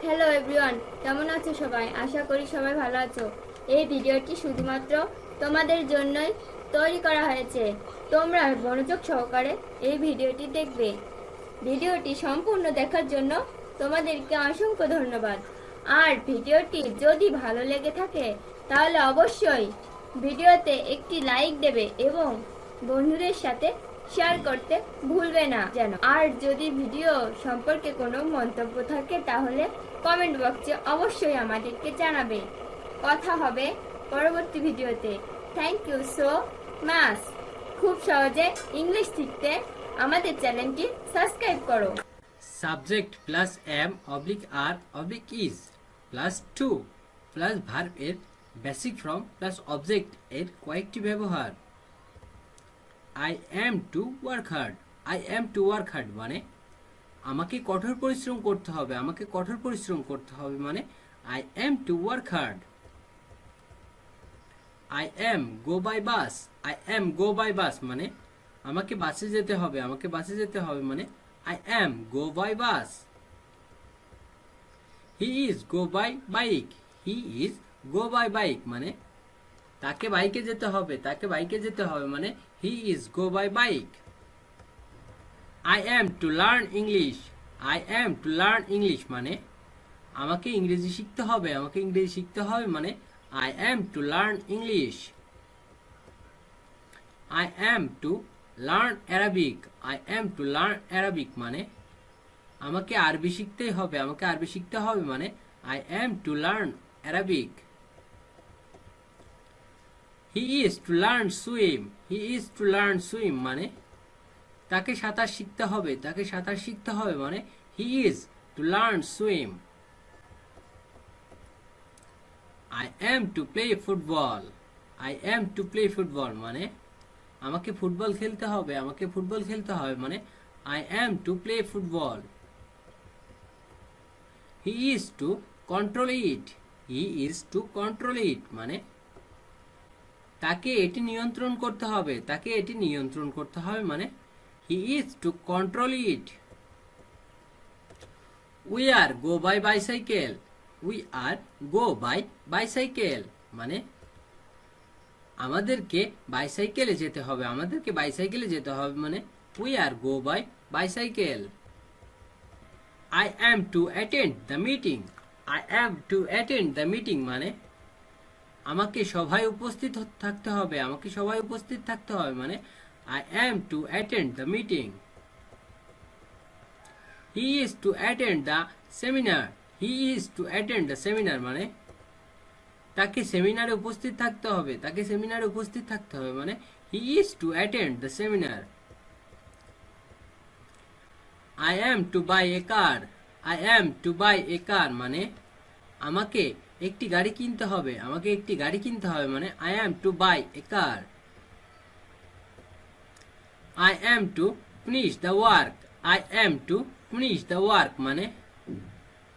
Hello everyone, কেমন আছো সবাই? আশা করি সবাই ভালো আছো। এই ভিডিওটি শুধুমাত্র তোমাদের জন্যই তৈরি করা হয়েছে। তোমরা মনোযোগ সহকারে এই ভিডিওটি দেখবে। ভিডিওটি সম্পূর্ণ দেখার জন্য তোমাদেরকে অসংখ্য ধন্যবাদ। আর ভিডিওটি যদি ভালো লেগে থাকে তাহলে অবশ্যই ভিডিওতে একটি লাইক দেবে এবং বন্ধুদের সাথে শেয়ার করতে ভুলবে না যেন। আর যদি ভিডিও সম্পর্কে কোনো মন্তব্য থাকে তাহলে কমেন্ট বক্সে অবশ্যই আমাদেরকে জানাবে। কথা হবে পরবর্তী ভিডিওতে। Thank you so much. খুব সহজে ইংলিশ শিখতে আমাদের চ্যানেলটি সাবস্ক্রাইব করো। Subject plus am oblique are oblique is plus to plus verb এর বেসিক ফর্ম প্লাস অবজেক্ট এর কয়েকটি ব্যবহার। I am to work hard. I am to work hard মানে আমাকে কঠোর পরিশ্রম করতে হবে, আমাকে কঠোর পরিশ্রম করতে হবে মানে I am to work hard. I am go by bus. I am go by bus মানে আমাকে বাসে যেতে হবে, আমাকে বাসে যেতে হবে মানে I am go by bus. He is go by bike. He is go by bike মানে তাকে বাইকে যেতে হবে, তাকে বাইকে যেতে হবে মানে he is go by bike. I am to learn English. I am to learn English মানে আমাকে ইংরেজি শিখতে হবে, আমাকে ইংরেজি শিখতে হবে মানে I am to learn English. I am to learn Arabic. I am to learn Arabic মানে আমাকে আরবি শিখতেই হবে, আমাকে আরবি শিখতে হবে মানে I am to learn Arabic. He is to learn swim. He is to learn swim মানে তাকে সাঁতার শিখতে হবে, তাকে সাঁতার শিখতে হবে মানে he is to learn swim. I am to play football. I am to play football মানে আমাকে ফুটবল খেলতে হবে, আমাকে ফুটবল খেলতে হবে মানে I am to play football. He is to control it. He is to control ইট মানে তাকে এটি নিয়ন্ত্রণ করতে হবে, তাকে এটি নিয়ন্ত্রণ করতে হবে মানে he is to control it. We are go by bicycle. We are go by bicycle মানে আমাদেরকে বাইসাইকেলে যেতে হবে, আমাদেরকে বাইসাইকেলে যেতে হবে মানে we are go by bicycle. I am to attend the meeting. I am to attend the meeting মানে আমাকে সভায় উপস্থিত থাকতে হবে, আমাকে সভায় উপস্থিত থাকতে হবে মানে I am to attend the meeting. He is to attend the seminar. He is to attend the seminar মানে তাকে সেমিনারে উপস্থিত থাকতে হবে, তাকে সেমিনারে উপস্থিত থাকতে হবে মানে he is to attend the seminar. I am to buy a car. I am to buy a car মানে আমাকে একটি গাড়ি কিনতে হবে, আমাকে একটি গাড়ি কিনতে হবে মানে I am to buy a car. I am to finish the work. I am to finish the work মানে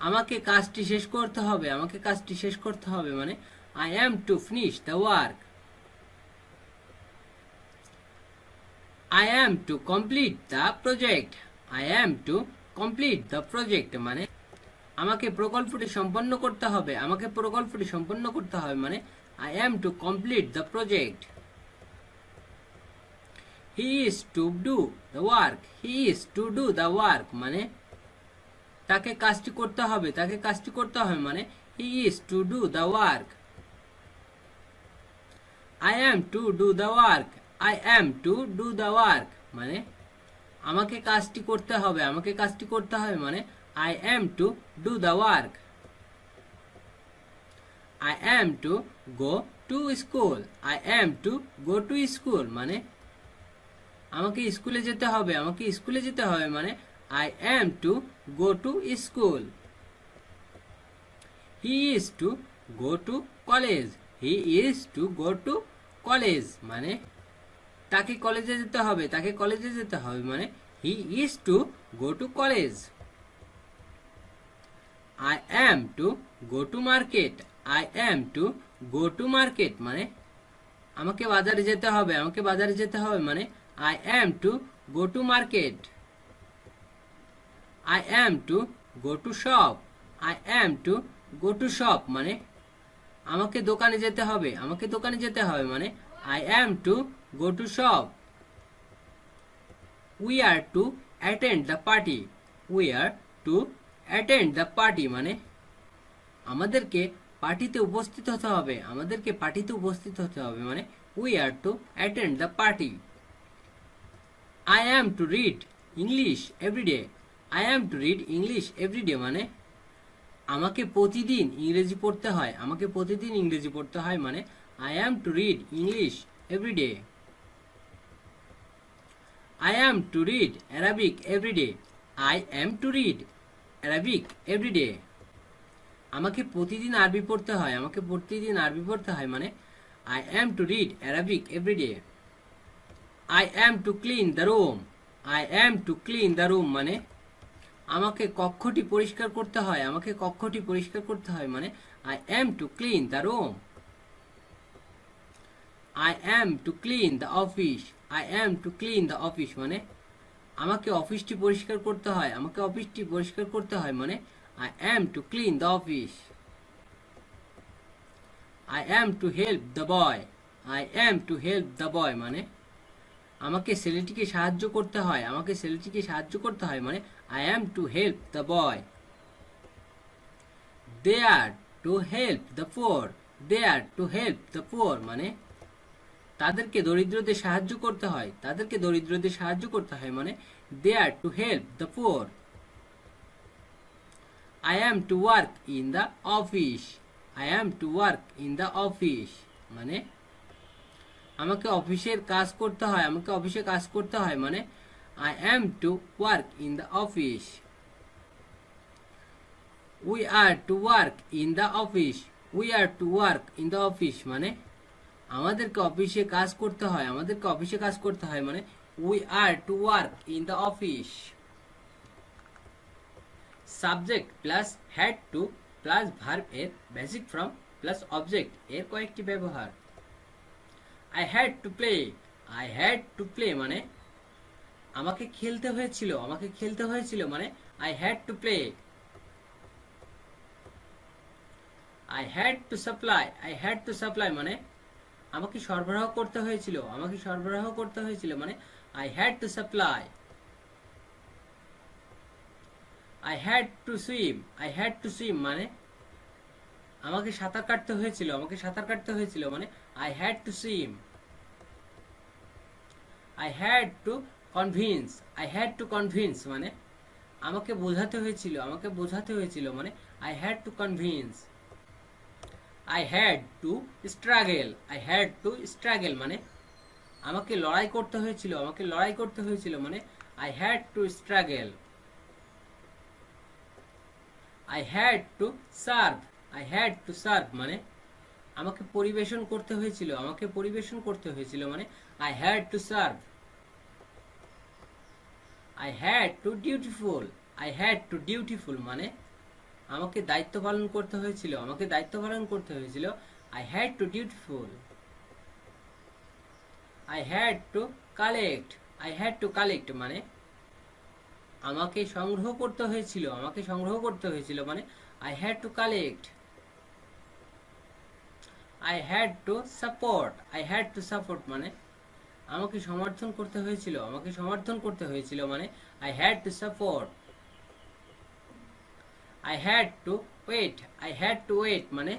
আমাকে কাজটি শেষ করতে হবে, আমাকে কাজটি শেষ করতে হবে মানে I am to finish the work. I am two complete the project. I am two complete the project মানে আমাকে প্রকল্পটি সম্পন্ন করতে হবে, আমাকে প্রকল্পটি সম্পন্ন করতে হবে মানে I am two complete the project. He is to do the work. He is to do the work মানে তাকে কাজটি করতে হবে, তাকে কাজটি করতে হবে মানে he is to do the work. I am to do the work. I am to do the work মানে আমাকে কাজটি করতে হবে, আমাকে কাজটি করতে হবে মানে I am to do the work. I am to go to school. I am to go to school মানে আমাকে স্কুলে যেতে হবে, আমাকে স্কুলে যেতে হবে মানে I am to go to school. He is to go to college. He is to go to college মানে তাকে কলেজে যেতে হবে, তাকে কলেজে যেতে হবে মানে he is to go to college. I am to go to market. I am to go to market মানে আমাকে বাজারে যেতে হবে, আমাকে বাজারে যেতে হবে মানে I am to go to market. I am to go to shop. I am to go to shop মানে আমাকে দোকানে যেতে হবে, আমাকে দোকানে যেতে হবে মানে I am to go to shop. We are to attend the party, we are to attend the party মানে আমাদেরকে পার্টিতে উপস্থিত হতে হবে, আমাদেরকে পার্টিতে উপস্থিত হতে হবে মানে we are to attend the party. I am to read English everyday, I am to read English everyday মানে আমাকে প্রতিদিন ইংরেজি পড়তে হয়, আমাকে প্রতিদিন ইংরেজি পড়তে হয় মানে I am to read English everyday. I am to read Arabic every day. I am to read Arabic every day. আমাকে প্রতিদিন আরবি পড়তে হয়, আমাকে প্রতিদিন আরবি পড়তে হয় মানে I am to read Arabic every day. I am to clean the room. I am to clean the room মানে আমাকে কক্ষটি পরিষ্কার করতে হয়, আমাকে কক্ষটি পরিষ্কার করতে হয় মানে I am to clean the room. I am to clean the office. I am to clean the office মানে আমাকে অফিসটি পরিষ্কার করতে হয়, আমাকে অফিসটি পরিষ্কার করতে হয় মানে I am to clean the office. I am to help the boy. I am to help the boy মানে আমাকে ছেলেটিকে সাহায্য করতে হয়, আমাকে ছেলেটিকে সাহায্য করতে হয় মানে I am to help the boy. They are to help the poor. They are to help the poor মানে তাদেরকে দরিদ্রদের সাহায্য করতে হয়, তাদেরকে দরিদ্রদের সাহায্য করতে হয় মানে they are to help the poor. I am to work in the office, I am to work in the office মানে আমাকে অফিসের কাজ করতে হয়, আমাকে অফিসে কাজ করতে হয় মানে I am to work in the office. We are two work in the office, we are two work in the office মানে আমাদেরকে অফিসে কাজ করতে হয়, আমাদেরকে অফিসে কাজ করতে হয় মানে we are two work in the office. Subject plus had to plus verb এর বেসিক ফর্ম প্লাস অবজেক্ট এর কয়েকটি ব্যবহার। I had to play, I had to play মানে আমাকে খেলতে হয়েছিল, আমাকে খেলতে হয়েছিল মানে I had to play. I had to supply, I had to supply মানে আমাকে সরবরাহ করতে হয়েছিল, আমাকে সরবরাহ করতে হয়েছিল মানে I had to supply. I had to swim, I had to swim মানে আমাকে সাঁতার কাটতে হয়েছিল, আমাকে সাঁতার কাটতে হয়েছিল মানে I had to swim. I had to convince, I had to convince মানে আমাকে বোঝাতে হয়েছিল, আমাকে বোঝাতে হয়েছিল মানে I had to convince. I had to struggle, I had to struggle মানে আমাকে লড়াই করতে হয়েছিল, আমাকে লড়াই করতে হয়েছিল মানে I had to struggle. I had to serve, I had to serve মানে আমাকে পরিবেশন করতে হয়েছিল, আমাকে পরিবেশন করতে হয়েছিল মানে I had to serve. I had to dutiful, I had to dutiful মানে আমাকে দায়িত্ব পালন করতে হয়েছিল, আমাকে দায়িত্ব পালন করতে হয়েছিল I had to dutiful. I had to collect, I had to collect মানে আমাকে সংগ্রহ করতে হয়েছিল, আমাকে সংগ্রহ করতে হয়েছিল মানে I had to collect. I had to support, I had to support মানে আমাকে সমর্থন করতে হয়েছিল, আমাকে সমর্থন করতে হয়েছিল মানে I had to support. I had to wait, I had to wait মানে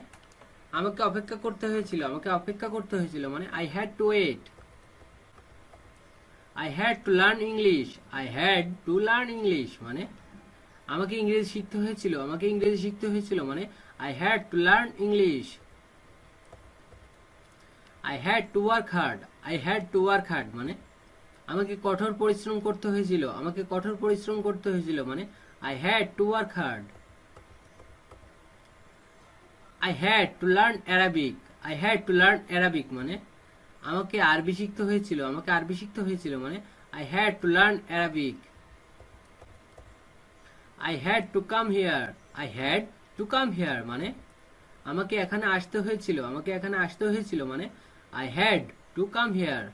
আমাকে অপেক্ষা করতে হয়েছিল, আমাকে অপেক্ষা করতে হয়েছিল মানে I had to wait. I had to learn English, I had to learn English মানে আমাকে ইংরেজি শিখতে হয়েছিল, আমাকে ইংরেজি শিখতে হয়েছিল মানে I had to learn English. I had to work hard, I had to work hard মানে আমাকে কঠোর পরিশ্রম করতে হয়েছিল, আমাকে কঠোর পরিশ্রম করতে হয়েছিল মানে I had to work hard. I had to learn Arabic, I had to learn Arabic মানে আমাকে আরবি শিখতে হয়েছিল, আমাকে আরবি শিখতে হয়েছিল মানে I had to learn Arabic. I had to come here, I had to come here মানে আমাকে এখানে আসতে হয়েছিল, আমাকে এখানে আসতে হয়েছিল মানে I had to come here.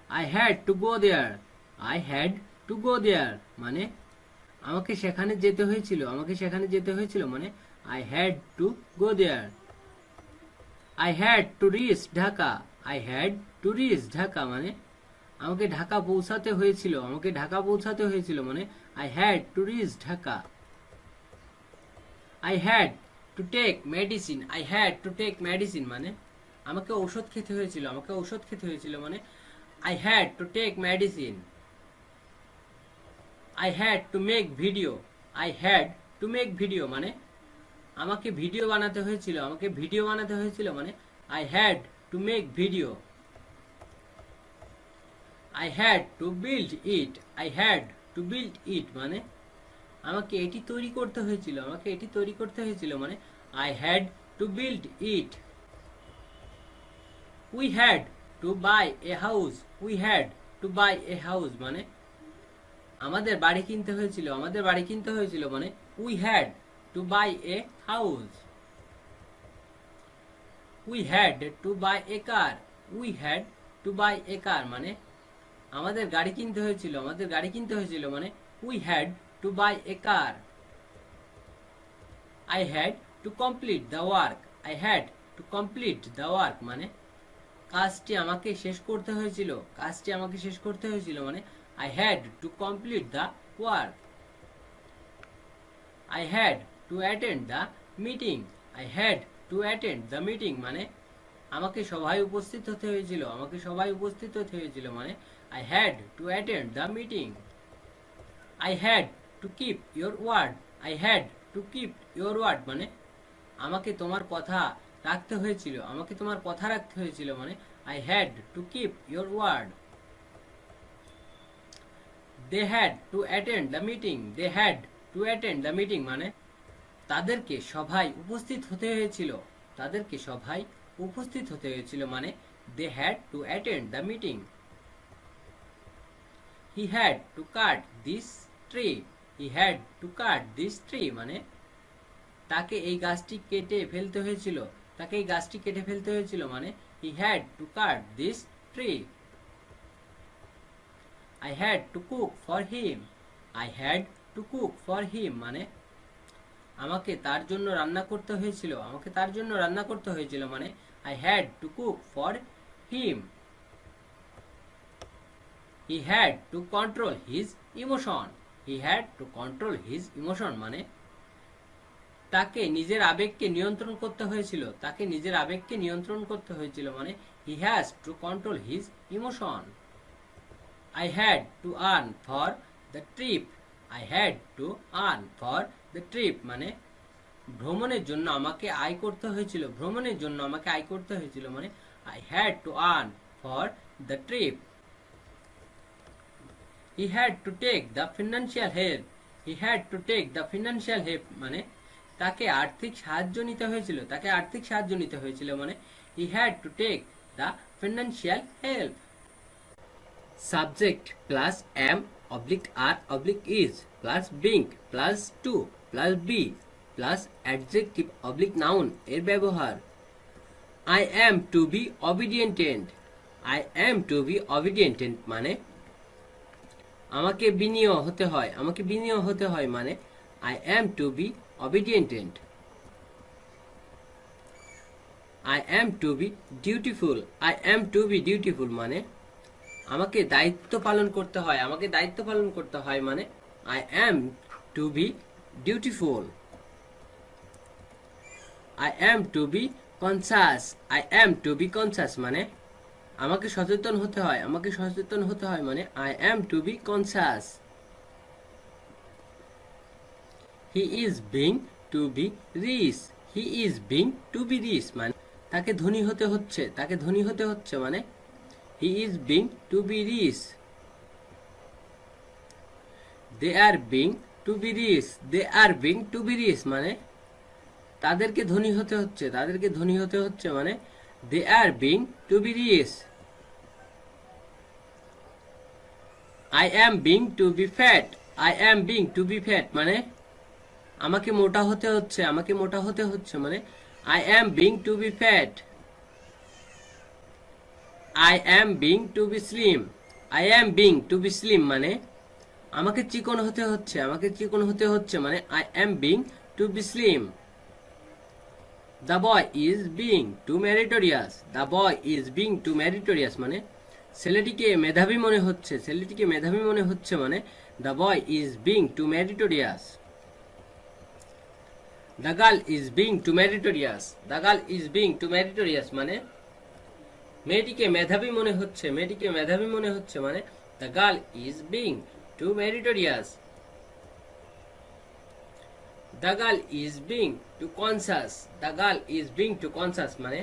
I had to go there, I had to go there মানে আমাকে সেখানে যেতে হয়েছিল, আমাকে সেখানে যেতে হয়েছিল মানে I had to go there. I had to reach Dhaka, I had to reach Dhaka মানে আমাকে ঢাকা পৌঁছাতে হয়েছিল, আমাকে ঢাকা পৌঁছাতে হয়েছিল মানে I had to reach Dhaka. I had to take medicine, I had to take medicine মানে আমাকে ঔষধ খেতে হয়েছিল, আমাকে ঔষধ খেতে হয়েছিল মানে I had to take medicine. I had to make video, I had to make video মানে আমাকে ভিডিও বানাতে হয়েছিল, আমাকে ভিডিও বানাতে হয়েছিল মানে I had to make video. I had to build it, I had to build ইট মানে আমাকে এটি তৈরি করতে হয়েছিল, আমাকে এটি তৈরি করতে হয়েছিল মানে I had to build it. We had to buy a house, we had to buy a house মানে আমাদের বাড়ি কিনতে হয়েছিল, আমাদের বাড়ি কিনতে হয়েছিল মানে we had to buy a house. We had to buy a car, we had to buy a car মানে আমাদের গাড়ি কিনতে হয়েছিল, আমাদের গাড়ি কিনতে হয়েছিল মানে we had to buy a car. I had to complete the work, I had to complete the work মানে কাজটি আমাকে শেষ করতে হয়েছিল, কাজটি আমাকে শেষ করতে হয়েছিল মানে I had to complete the work. I had to attend the meeting, I had to attend the meeting মানে আমাকে সভায় উপস্থিত হতে হয়েছিল, আমাকে সভায় উপস্থিত হতে হয়েছিল মানে I had to attend the meeting. I had to keep your word, I had to keep your word মানে আমাকে তোমার কথা রাখতে হয়েছিল, আমাকে তোমার কথা রাখতে হয়েছিল মানে I had to keep your word. They had to attend the meeting, they had to attend the meeting মানে তাদেরকে সভায় উপস্থিত হতে হয়েছিল, তাদেরকে সভায় উপস্থিত হতে হয়েছিল মানে they had to attend the meeting. He had to cut this tree, he had to cut this tree মানে তাকে এই গাছটি কেটে ফেলতে হয়েছিল, তাকে এই গাছটি কেটে ফেলতে হয়েছিল মানে হি had to cut this tree. I had to cook for him, I had to cook for him মানে আমাকে তার জন্য রান্না করতে হয়েছিল, আমাকে তার জন্য রান্না করতে হয়েছিল মানে I had to cook for him. He had to control his emotion, he had to control his emotion মানে তাকে নিজের আবেগকে নিয়ন্ত্রণ করতে হয়েছিল, তাকে নিজের আবেগকে নিয়ন্ত্রণ করতে হয়েছিল মানে he has to control his emotion. I had to earn for the trip, I had to earn for the trip মানে ভ্রমণের জন্য আমাকে আয় করতে হয়েছিল, ভ্রমণের জন্য আমাকে আয় করতে হয়েছিল মানে I had to earn for the trip. He had to take the financial help, he had to take the financial help মানে তাকে আর্থিক সাহায্য নিতে হয়েছিল, তাকে আর্থিক সাহায্য নিতে হয়েছিল মানে he had to take the financial help. Subject plus am oblique are oblique is plus being plus to plus be plus adjective oblique noun এর ব্যবহার। I am to be obedient, I am to be obedient মানে আমাকে বিনীয় হতে হয়, আমাকে বিনীয় হতে হয় মানে I am to be obedient. I am to be dutiful, I am to be dutiful মানে আমাকে দায়িত্ব পালন করতে হয়, আমাকে দায়িত্ব পালন করতে হয় মানে I am to be dutiful. I am to be conscious, I am to be conscious মানে আমাকে সচেতন হতে হয়, আমাকে সচেতন হতে হয় মানে I am to be conscious. He is being to be rich, he is being to be rich মানে তাকে ধনী হতে হচ্ছে, তাকে ধনী হতে হচ্ছে মানে he is being to be rich. They are being to be rich, they are being to be rich মানে তাদেরকে ধনী হতে হচ্ছে, তাদেরকে ধনী হতে হচ্ছে মানে they are being to be rich. I am being to be fat, I am being to be fat মানে আমাকে মোটা হতে হচ্ছে, আমাকে মোটা হতে হচ্ছে মানে I am being to be fat. I am being to be slim, I am being to be slim মানে আমাকে চিকন হতে হচ্ছে, আমাকে চিকন হতে হচ্ছে মানে I am being to be slim. The boy is being to meritorious, the boy is being to meritorious মানে ছেলেটিকে মেধাবী মনে হচ্ছে, ছেলেটিকে মেধাবী মনে হচ্ছে মানে the boy is being to meritorious. The girl is being to meritorious, the girl is being to meritorious মানে মেয়েটিকে মেধাবী মনে হচ্ছে, মেয়েটিকে মেধাবী মনে হচ্ছে মানে the girl is being to meritorious. The girl is being to conscious, the girl is being to conscious মানে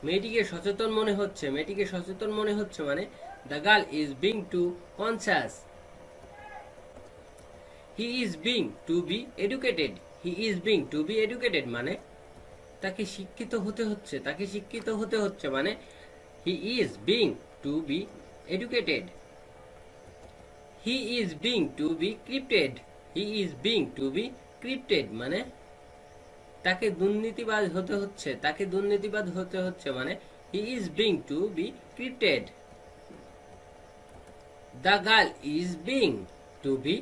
মেয়েটিকে সচেতন মনে হচ্ছে, মেয়েটিকে সচেতন মনে হচ্ছে মানে the girl is being to conscious. He is being to be educated, he is being to be educated মানে তাকে শিক্ষিত হতে হচ্ছে, তাকে শিক্ষিত হতে হচ্ছে মানে he is being to be educated. He is being to be corrupted, he is being to be corrupted মানে তাকে দুর্নীতিবাজ হতে হচ্ছে, তাকে দুর্নীতিবাজ হতে হচ্ছে মানে he is being to be corrupted. The girl is being to be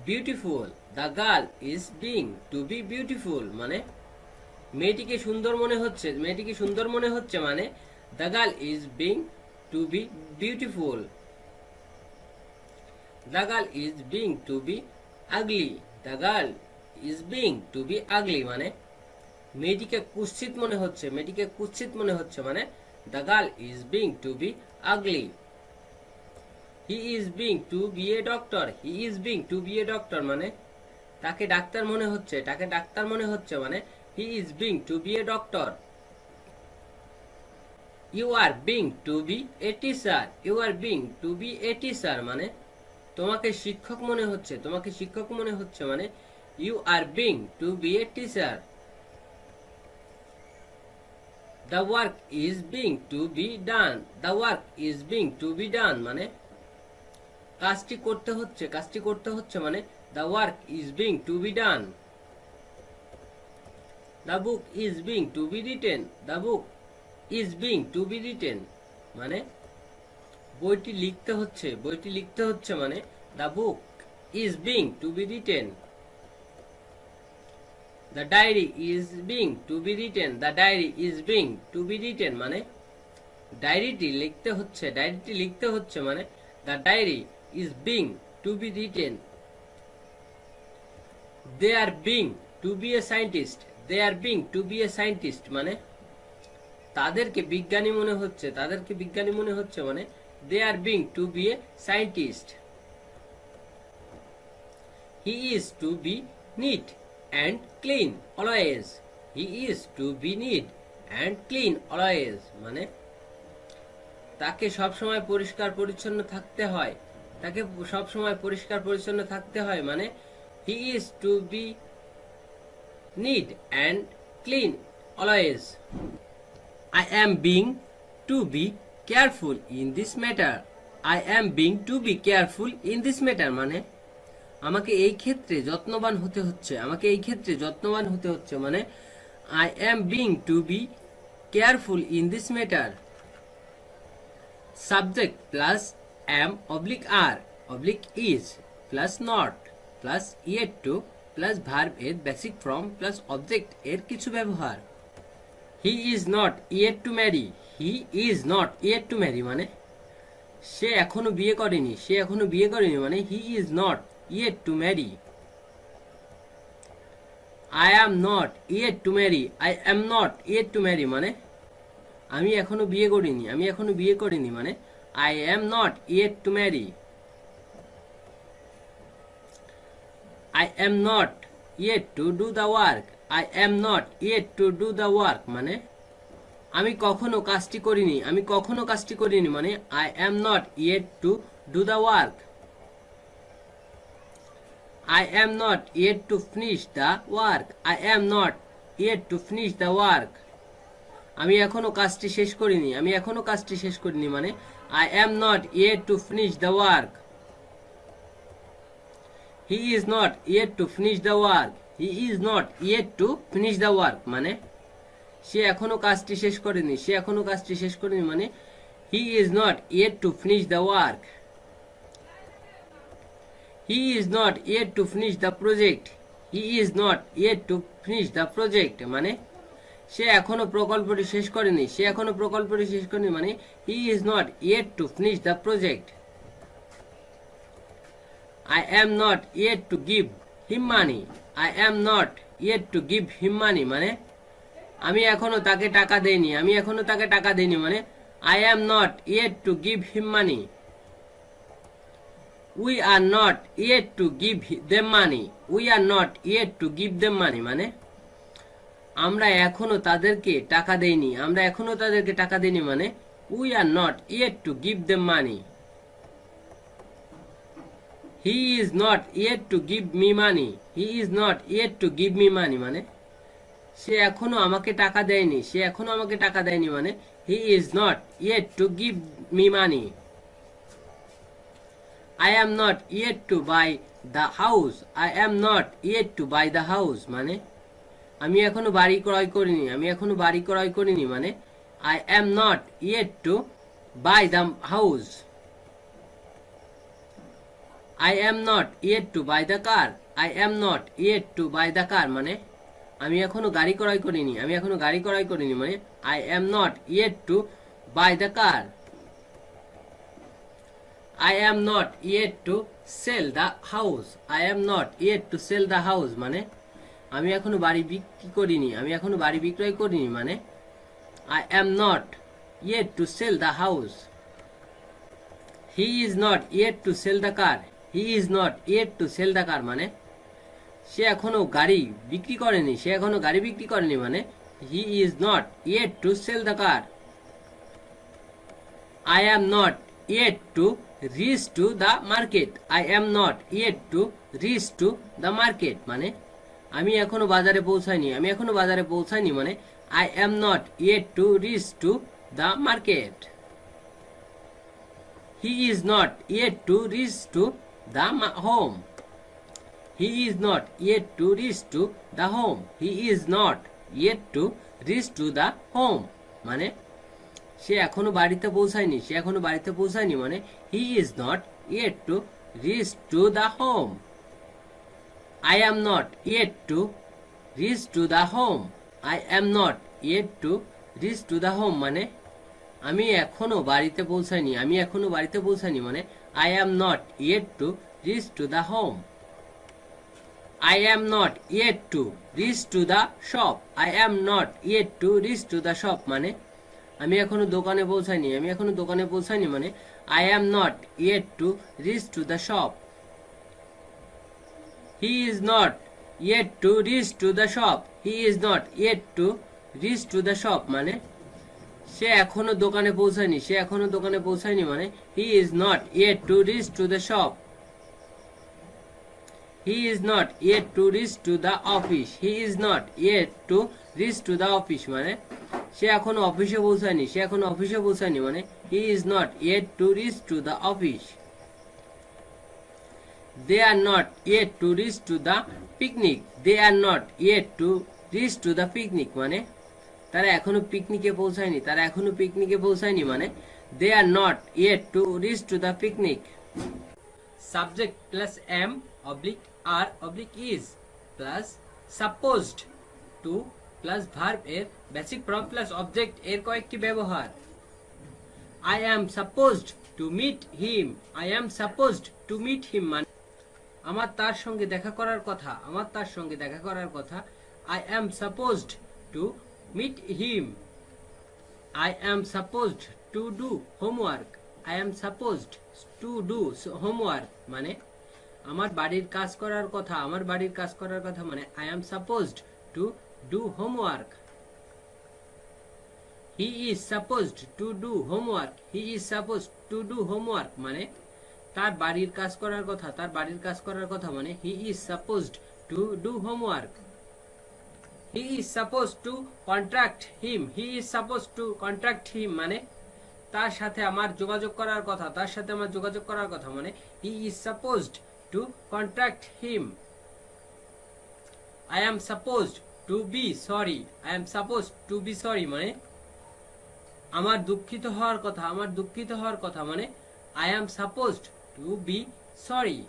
beautiful, the girl is being to be beautiful মানে মেয়েটিকে সুন্দর মনে হচ্ছে, মেয়েটিকে সুন্দর মনে হচ্ছে মানে the girl is being to be beautiful. The girl is being to be ugly, the girl is being to be ugly মানে মেয়েটিকে কুৎসিত মনে হচ্ছে, মেয়েটিকে কুৎসিত মনে হচ্ছে মানে the girl is being to be ugly. He is being to be a doctor, he is being to be a doctor মানে তাকে ডাক্তার মনে হচ্ছে, তাকে ডাক্তার মনে হচ্ছে মানে he is being to be a doctor. You are being to be a teacher, you are being to be a teacher মানে তোমাকে শিক্ষক মনে হচ্ছে, তোমাকে শিক্ষক মনে হচ্ছে মানে you are being to be a teacher. The work is being to be done, the work is being to be done মানে কাজটি করতে হচ্ছে, কাজটি করতে হচ্ছে মানে the work is being to be done. The book is being to be written, the book is being to be written মানে বইটি লিখতে হচ্ছে, বইটি লিখতে হচ্ছে মানে the book is being to be written. The diary is being to be written, the diary is being to be written মানে ডায়েরিটি লিখতে হচ্ছে, ডায়েরিটি লিখতে হচ্ছে মানে the diary is being to be written. They are being to be a scientist, they are being to be a scientist মানে তাদেরকে বিজ্ঞানী মনে হচ্ছে, তাদেরকে বিজ্ঞানী মনে হচ্ছে মানে they are being to be a scientist. He is to be neat and clean always, he is to be neat and clean always মানে তাকে সব সময় পরিষ্কার পরিচ্ছন্ন থাকতে হয়, তাকে সব সময় পরিষ্কার পরিচ্ছন্ন থাকতে হয় মানে he is to be neat and clean always. I am being to be careful in this matter, I am being to be careful in this matter মানে আমাকে এই ক্ষেত্রে যত্নবান হতে হচ্ছে, আমাকে এই ক্ষেত্রে যত্নবান হতে হচ্ছে মানে I am being to be careful in this matter. Subject plus am oblique are oblique is plus not plus yet to plus verb এর বেসিক ফর্ম প্লাস অবজেক্ট এর কিছু ব্যবহার। He is not yet to marry, he is not yet to marry মানে সে এখনো বিয়ে করেনি, সে এখনো বিয়ে করেনি মানে he is not yet to marry. I am not yet to marry, I am not yet to marry মানে আমি এখনো বিয়ে করিনি, আমি এখনো বিয়ে করিনি মানে I am not yet to marry. I am not yet to do the work, I am not yet to do the work মানে আমি কখনো কাজটি করিনি, আমি কখনো কাজটি করিনি মানে I am not yet to do the work. I am not yet to finish the work, I am not yet to finish the work আমি এখনো কাজটি শেষ করিনি, আমি এখনো কাজটি শেষ করিনি মানে I am not yet to finish the work. He is not yet to finish the work, he is not yet to finish the work মানে সে এখনো কাজটি শেষ করেনি, সে এখনো কাজটি শেষ করেনি মানে he is not yet to finish the work. He is not yet two finish the project. He is not yet two finish the project মানে সে এখনো প্রকল্পটি শেষ করেনি, সে এখনো প্রকল্পটি শেষ করেনি মানে he is not yet two finish the project. I am not yet to give him money. I am not yet to give him money মানে আমি এখনো তাকে টাকা দেইনি, আমি এখনো তাকে টাকা দেইনি মানে I am not yet to give him money. We are not yet to give them money. We are not yet to give them money মানে আমরা এখনো তাদেরকে টাকা দেইনি, আমরা এখনো তাদেরকে টাকা দেইনি মানে We are not yet to give them money. He is not yet to give me money. He is not yet to give me money মানে সে এখনো আমাকে টাকা দেয়নি, সে এখনো আমাকে টাকা দেয়নি মানে He is not yet to give me money. I am not yet to buy the house. I am not yet to buy the house মানে আমি এখনো বাড়ি ক্রয় করিনি, আমি এখনো বাড়ি ক্রয় করিনি মানে I am not yet to buy the house. I am not yet to buy the car. I am not yet to buy the car মানে আমি এখনো গাড়ি ক্রয় করিনি, আমি এখনো গাড়ি ক্রয় করিনি মানে I am not yet to buy the car. I am not yet to sell the house. I am not yet to sell the house মানে আমি এখনো বাড়ি বিক্রি করিনি, আমি এখনো বাড়ি বিক্রয় করিনি মানে I am not yet to sell the house. He is not yet to sell the car. He is not yet to sell the car মানে সে এখনো গাড়ি বিক্রি করেনি, সে এখনো গাড়ি বিক্রি করেনি মানে He is not yet to sell the car. I am not yet to reach to the market. I am not yet to reach to the market মানে আমি এখনো বাজারে পৌঁছাইনি, আমি এখনো বাজারে পৌঁছাইনি মানে I am not yet to reach to the market. He is not yet to reach to the home. He is not yet to reach to the home. He is not yet to reach to the home মানে সে এখনো বাড়িতে পৌঁছায়নি, সে এখনো বাড়িতে পৌঁছায়নি মানে He is not yet to reach to the home. I am not yet to reach to the home. I am not yet to reach to the home মানে আমি এখনো বাড়িতে পৌঁছাইনি, আমি এখনো বাড়িতে পৌঁছাইনি মানে I am not yet to reach to the home. I am not yet to reach to the shop. I am not yet to reach to the shop মানে আমি এখনো দোকানে পৌঁছাইনি, আমি এখনো দোকানে পৌঁছাইনি মানে I am not yet to reach to the shop. He is not yet to reach to the shop. He is not yet to reach to the shop মানে সে এখনো দোকানে পৌঁছায়নি, সে এখনো দোকানে পৌঁছায়নি মানে He is not yet to reach to the shop. He is not yet to reach to the office. He is not yet to reach to the office মানে সে এখনো অফিসে পৌঁছায়নি, সে এখনো অফিসে পৌঁছায়নি মানে He is not yet to reach to the office. They are not yet to reach to the picnic. They are not yet to reach to the picnic মানে তারা এখনো পিকনিকে পৌঁছায়নি, তারা এখনো পিকনিকে পৌঁছায়নি মানে They are not yet to reach to the picnic. Subject plus am oblique are oblique is plus supposed to plus verb এর basic form plus object এর কয়েকটি ব্যবহার। I am supposed to meet him. I am supposed to meet him মানে আমার তার সঙ্গে দেখা করার কথা, আমার তার সঙ্গে দেখা করার কথা I am supposed to meet him. I am supposed to do homework. I am supposed to do homework মানে আমার বাড়ির কাজ করার কথা, আমার বাড়ির কাজ করার কথা মানে I am supposed to do homework. He is supposed to do homework. He is supposed to do homework মানে তার বাড়ির কাজ করার কথা, তার বাড়ির কাজ করার কথা মানে He is supposed to do homework. He is supposed to contract him. He is supposed to contract him মানে তার সাথে আমার যোগাযোগ করার কথা, তার সাথে আমার যোগাযোগ করার কথা মানে He is supposed to contract him. I am supposed to be sorry. I am supposed to be sorry মানে আমার দুঃখিত হওয়ার কথা, আমার দুঃখিত হওয়ার কথা মানে I am supposed to be sorry.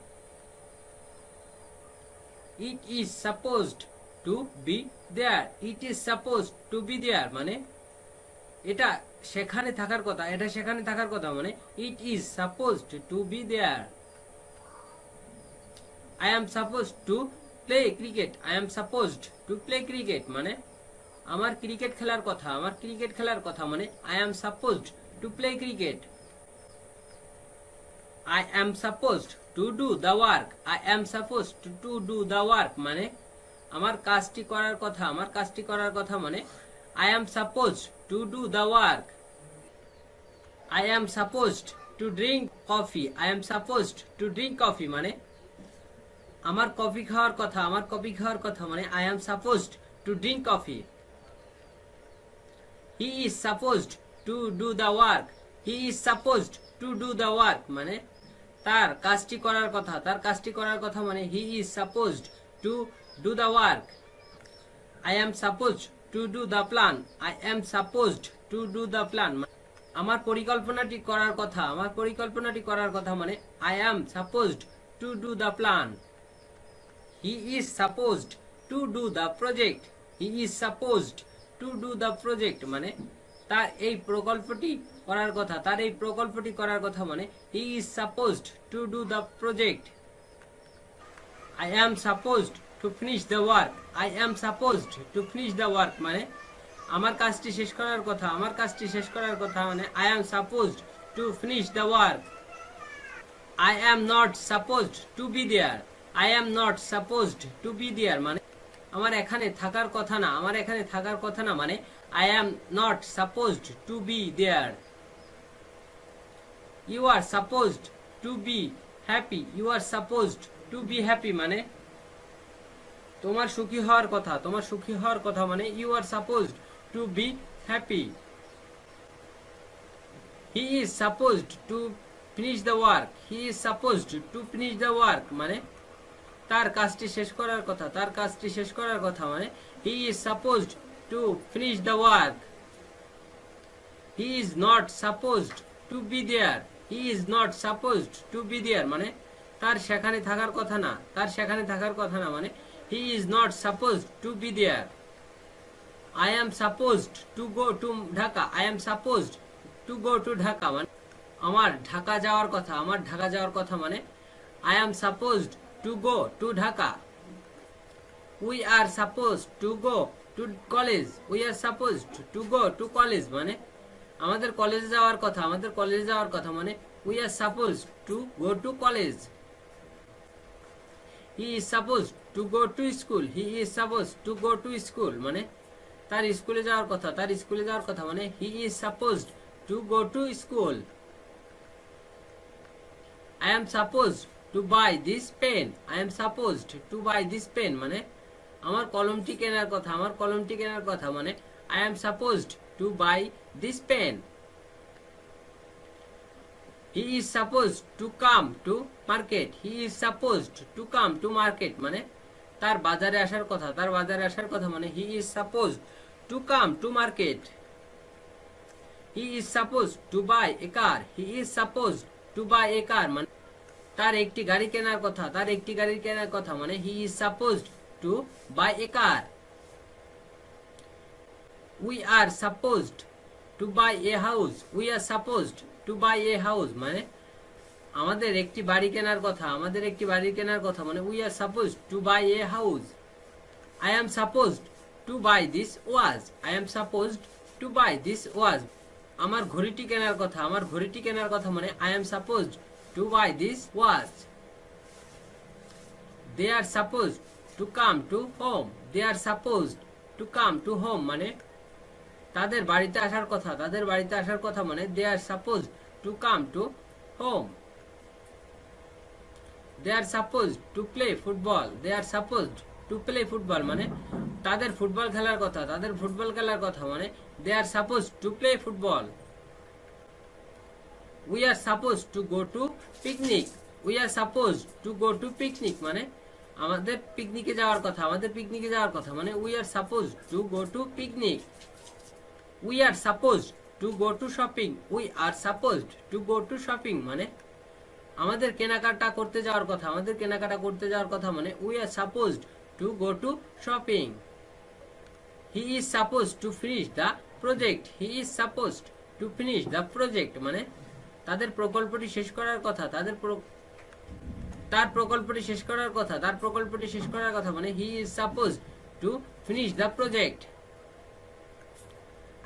It is supposed to be there, it is supposed to be there মানে এটা সেখানে থাকার কথা, এটা সেখানে থাকার কথা মানে it is supposed to be there. I am supposed to play cricket, I am supposed to play cricket মানে আমার ক্রিকেট খেলার কথা, আমার ক্রিকেট খেলার কথা মানে I am supposed to play cricket. I am supposed to do the work, I am supposed to do the work মানে আমার কাজটি করার কথা, আমার কাজটি করার কথা মানে I am supposed to do the work. I am supposed to drink coffee, I am supposed to drink coffee মানে আমার কফি খাওয়ার কথা, আমার কফি খাওয়ার কথা মানে I am supposed to drink coffee. He is supposed to do the work, he is supposed to do the work মানে তার কাজটি করার কথা, তার কাজটি করার কথা মানে he is supposed to do the work. I am supposed to do the plan, I am supposed to do the plan আমার পরিকল্পনাটি করার কথা, আমার পরিকল্পনাটি করার কথা মানে I am supposed to do the plan. He is supposed to do the project, he is supposed to do the project মানে তার এই প্রকল্পটি করার কথা, তার এই প্রকল্পটি করার কথা মানে he is supposed to do the project. I am supposed to finish the work, I am supposed to finish the work মানে আমার কাজটি শেষ করার কথা, আমার কাজটি শেষ করার কথা মানে I am supposed to finish the work. I am not supposed to be there, I am not supposed to be there মানে আমার এখানে থাকার কথা না, আমার এখানে থাকার কথা না মানে I am not supposed to be there. You are supposed to be happy, you are supposed to be happy মানে তোমার সুখী হওয়ার কথা, তোমার সুখী হওয়ার কথা মানে you are supposed to be happy. He is supposed to finish the work, he is supposed to finish the work মানে তার কাজটি শেষ করার কথা, তার কাজটি শেষ করার কথা মানে he is supposed to finish the work. He is not supposed to be there, he is not supposed to be there মানে তার সেখানে থাকার কথা না, তার সেখানে থাকার কথা না মানে he is not supposed to be there. I am supposed to go to Dhaka, I am supposed to go to Dhaka মানে আমার ঢাকা যাওয়ার কথা, আমার ঢাকা যাওয়ার কথা মানে I am supposed to go to Dhaka. We are supposed to go to college, we are supposed to go to college মানে আমাদের কলেজে যাওয়ার কথা, আমাদের কলেজে যাওয়ার কথা মানে we are supposed to go to college. He is supposed to go to school, he is supposed to go to school মানে তার স্কুলে যাওয়ার কথা, তার স্কুলে যাওয়ার কথা মানে he is supposed to go to school. I am supposed to buy this pen, I am supposed to buy this pen মানে আমার কলমটি কেনার কথা, আমার কলমটি কেনার কথা মানে I am supposed to buy this pen. He is supposed to come to market, he is supposed to come to market মানে তার বাজারে আসার কথা, তার বাজারে আসার কথা মানে he is supposed to come to market. He is supposed to buy a car, he is supposed to buy a car মানে তার একটি গাড়ি কেনার কথা, তার একটি গাড়ি কেনার কথা মানে he is supposed to buy a car. We are supposed to buy a house, we are supposed to buy a house মানে আমাদের একটি বাড়ি কেনার কথা, আমাদের একটি বাড়ি কেনার কথা মানে we are supposed to buy a house. I am supposed to buy this watch, I am supposed to buy this watch আমার ঘড়িটি কেনার কথা, আমার ঘড়িটি কেনার কথা মানে I am supposed to buy this watch. They are supposed to come to home, they are supposed to come to home মানে তাদের বাড়িতে আসার কথা, তাদের বাড়িতে আসার কথা মানে they are supposed to come to home. They are supposed to play football, they are supposed to play football মানে তাদের ফুটবল খেলার কথা, তাদের ফুটবল খেলার কথা মানে they are supposed to play football. We are supposed to go to picnic, we are supposed to go to picnic মানে আমাদের পিকনিকে যাওয়ার কথা, আমাদের পিকনিকে যাওয়ার কথা মানে we are supposed to go to picnic. We are supposed to go to shopping, we are supposed to go to shopping মানে আমাদের কেনাকাটা করতে যাওয়ার কথা, আমাদের কেনাকাটা করতে যাওয়ার কথা মানে we R supposed to go to shopping. He is supposed two finish the project, he is supposed two finish the project মানে তাদের প্রকল্পটি শেষ করার কথা, তার প্রকল্পটি শেষ করার কথা, তার প্রকল্পটি শেষ করার কথা মানে he is supposed two finish the project.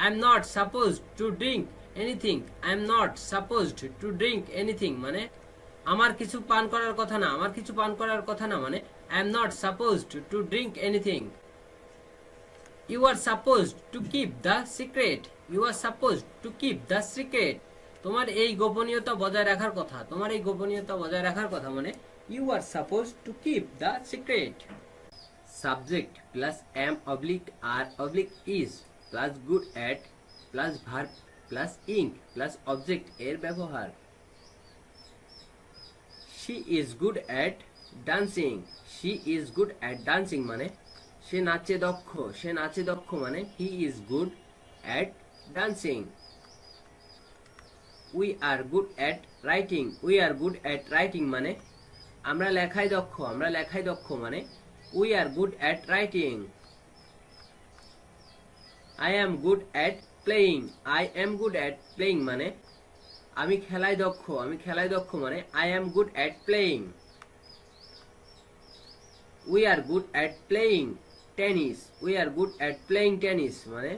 I am not supposed to drink anything, I am not supposed to drink anything মানে আমার কিছু পান করার কথা না, আমার কিছু পান করার কথা না মানে I am not supposed to drink anything. You are supposed to keep the secret, you are supposed to keep the secret তোমার এই গোপনীয়তা বজায় রাখার কথা, তোমার এই গোপনীয়তা বজায় রাখার কথা মানে you are supposed to keep the secret. Subject plus am oblique are oblique is plus good at plus verb plus ing plus object এর ব্যবহার। she is good at dancing, she is good at dancing মানে সে নাচে দক্ষ, সে নাচে দক্ষ মানে he is good at dancing. we are good at writing, we are good at writing মানে আমরা লেখায় দক্ষ, আমরা লেখায় দক্ষ মানে we are good at writing. I am good at playing, I am good at playing মানে আমি খেলায় দক্ষ, আমি খেলায় দক্ষ মানে I am good at playing. We are good at playing tennis, we are good at playing tennis মানে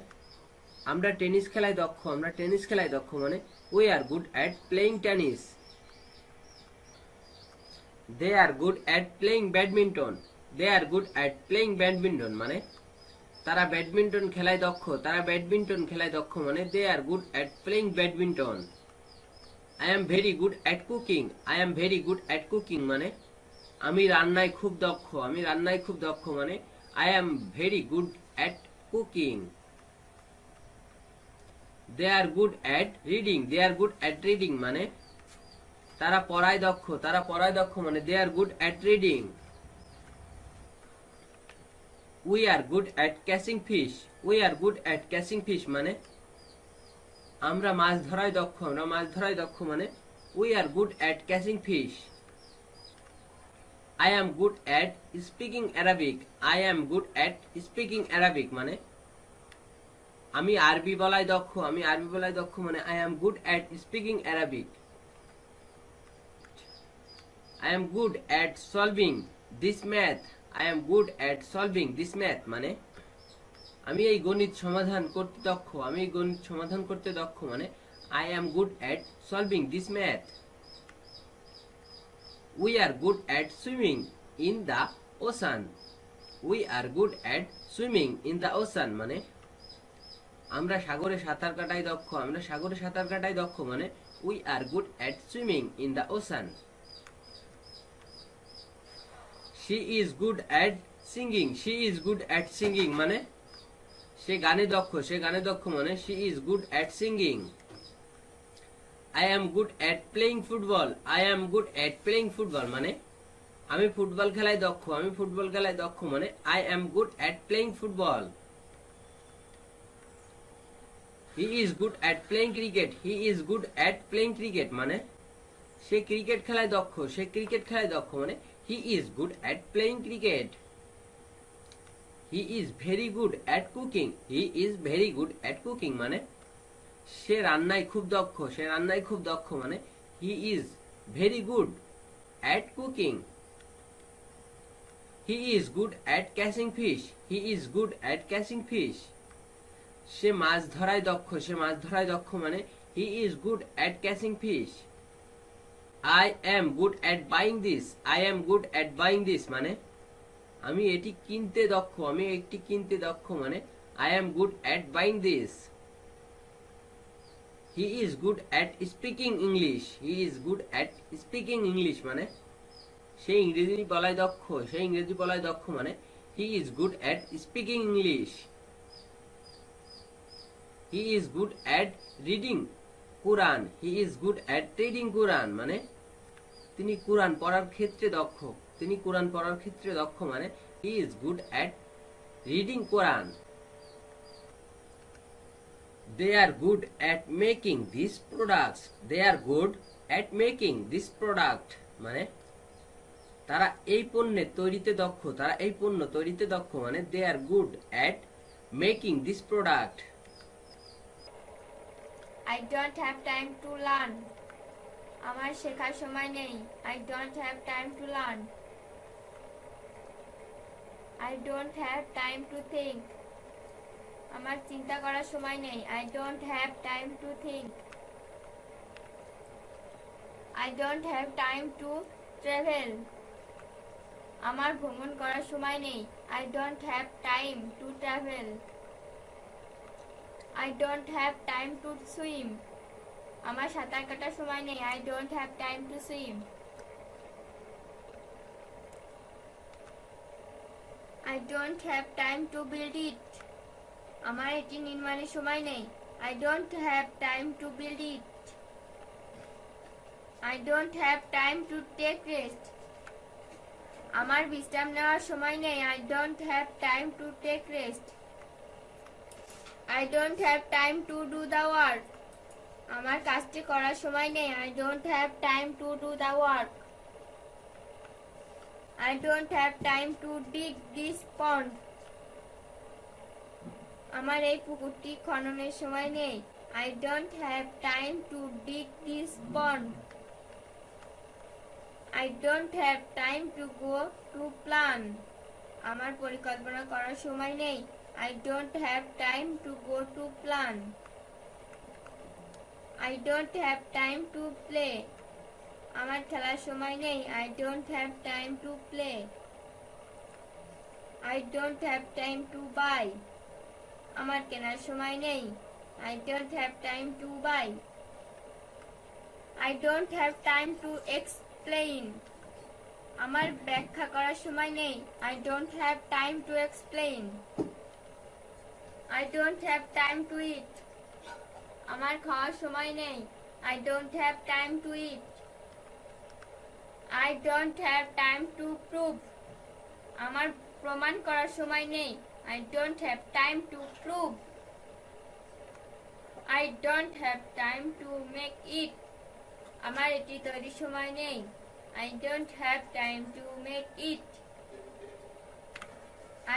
আমরা টেনিস খেলায় দক্ষ, আমরা টেনিস খেলায় দক্ষ মানে we are good at playing tennis. They are good at playing badminton, they are good at playing badminton মানে তারা ব্যাডমিন্টন খেলায় দক্ষ, তারা ব্যাডমিন্টন খেলায় দক্ষ মানে they are good at playing badminton. I am very good at cooking, I am very good at cooking মানে আমি রান্নায় খুব দক্ষ, আমি রান্নায় খুব দক্ষ মানে I am very good at cooking. They are good at reading, they are good at reading মানে তারা পড়ায় দক্ষ, তারা পড়ায় দক্ষ মানে they are good at reading. We are good at catching fish, we are good at catching fish মানে আমরা মাছ ধরায় দক্ষ, আমরা মাছ ধরায় দক্ষ মানে we are good at catching fish. I am good at speaking Arabic, I am good at speaking Arabic মানে আমি আরবি বলায় দক্ষ, আমি আরবি বলায় দক্ষ মানে I am good at speaking Arabic. I am good at solving this math, I am good at solving this math মানে আমি এই গণিত সমাধান করতে দক্ষ, আমি এই গণিত সমাধান করতে দক্ষ মানে I am good at solving this math. We are good at swimming in the ocean, we are good at swimming in the ocean মানে আমরা সাগরে সাঁতার কাটাই দক্ষ, আমরা সাগরে সাঁতার কাটাই দক্ষ মানে we are good at swimming in the ocean. She is good at singing, she is good at singing মানে সে গানে দক্ষ, সে গানে দক্ষ মানে she is good at singing. I am good at playing football, I am good at playing football মানে আমি football খেলায় দক্ষ, আমি ফুটবল খেলায় দক্ষ মানে I am good at playing football. He is good at playing cricket, he is good at playing cricket মানে সে cricket খেলায় দক্ষ, সে ক্রিকেট খেলায় দক্ষ মানে he is good at playing cricket. He is very good at cooking, he is very good at cooking মানে সে রান্নায় খুব দক্ষ, সে রান্নায় খুব দক্ষ মানে he is very good at cooking. He is good at catching fish, he is good at catching fish সে মাছ ধরায় দক্ষ, সে মাছ ধরায় দক্ষ মানে he is good at catching fish. I am good at buying this, I am good at buying this মানে আমি এটি কিনতে দক্ষ, আমি এটি কিনতে দক্ষ মানে I am good at buying this. He is good at speaking English, he is good at speaking English মানে সে ইংরেজি বলায় দক্ষ, সে ইংরেজি বলায় দক্ষ মানে he is good at speaking English. He is good at reading Quran, he is good at reading Quran মানে তিনি কুরআন পড়ার ক্ষেত্রে দক্ষ, তিনি কুরআন পড়ার ক্ষেত্রে দক্ষ মানে he is good at reading Quran. They are good at making these products, they are good at making this product মানে তারা এই পণ্যের তৈরিতে দক্ষ, তারা এই পণ্য তৈরিতে দক্ষ মানে they are good at making this product. I don't have time to learn. আমার শেখার সময় নেই। I don't have time to learn. I don't have time to think. আমার চিন্তা করার সময় নেই। I don't have time to think. I don't have time to travel. আমার ভ্রমণ করার সময় নেই। I don't have time to travel. I don't have time to swim. আমার সাঁতার কাটার সময় নেই। I don't have time to swim. I don't have time to build it. আমার এটি নির্মাণের সময় নেই। I don't have time to build it. I don't have time to take rest. আমার বিশ্রাম নেওয়ার সময় নেই। I don't have time to take rest. I don't have time to do the work. আমার কাজটি করার সময় নেই। I don't have time to do the work. I don't have time to dig this pond. আমার এই পুকুরটি খননের সময় নেই। I don't have time to dig this pond. I don't have time to go to plan. আমার পরিকল্পনা করার সময় নেই। I don't have time to go to plan. I don't have time to play. আমার খেলার সময় নেই। I don't have time to play. I don't have time to buy. আমার কেনার সময় নেই। I don't have time to buy. I don't have time to explain. আমার ব্যাখ্যা করার সময় নেই। I don't have time to explain. I don't have time to eat. আমার খাওয়ার সময় নেই। I don't have time to eat. I don't have time to prove. আমার প্রমাণ করার সময় নেই। I don't have time to prove. I don't have time to make it. আমার এটি তৈরির সময় নেই। I don't have time to make it.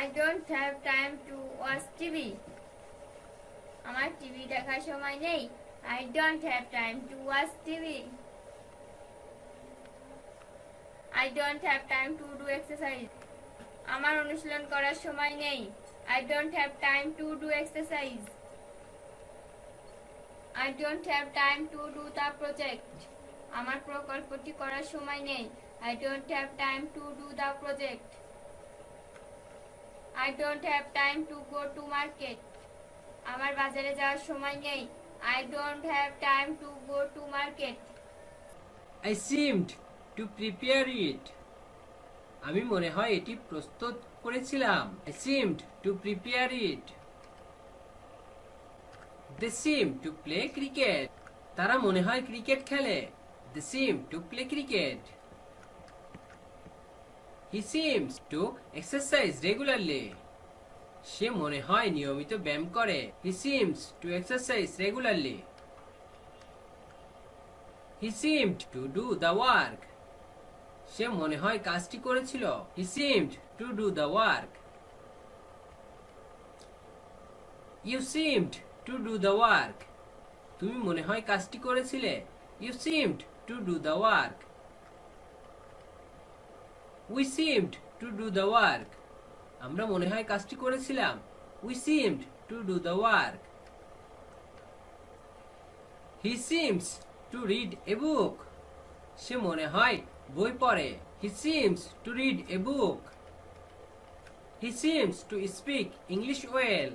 I don't have time to watch TV. আমার টিভি দেখার সময় নেই। I don't have time to watch TV. I don't have time to do exercise. আমার অনুশীলন করার সময় নেই। I don't have time to do exercise. I don't have time to do the project. আমার প্রকল্পটি করার সময় নেই। I don't have time to do the project. I don't have time to go to market. আমার বাজারে যাওয়ার সময় নেই। I don't have time to go to market. I seemed to prepare it. আমি মনে হয় এটি প্রস্তুত করেছিলাম। I seemed to prepare it. They seem to play cricket. তারা মনে হয় ক্রিকেট খেলে। They seem to play cricket. He seems to exercise regularly. সে মনে হয় নিয়মিত ব্যায়াম করে। He seems to exercise regularly. He seemed to do the work. সে মনে হয় কাজটি করেছিল। He seemed to do the work. You seemed to do the work. তুমি মনে হয় কাজটি করেছিলে। You seemed to do the work. We seemed to do the work. আমরা মনে হয় কাজটি করেছিলাম। We seemed to do the work. He seems to read a book. সে মনে হয় বই পড়ে। He seems to read a book. He seems to speak English well.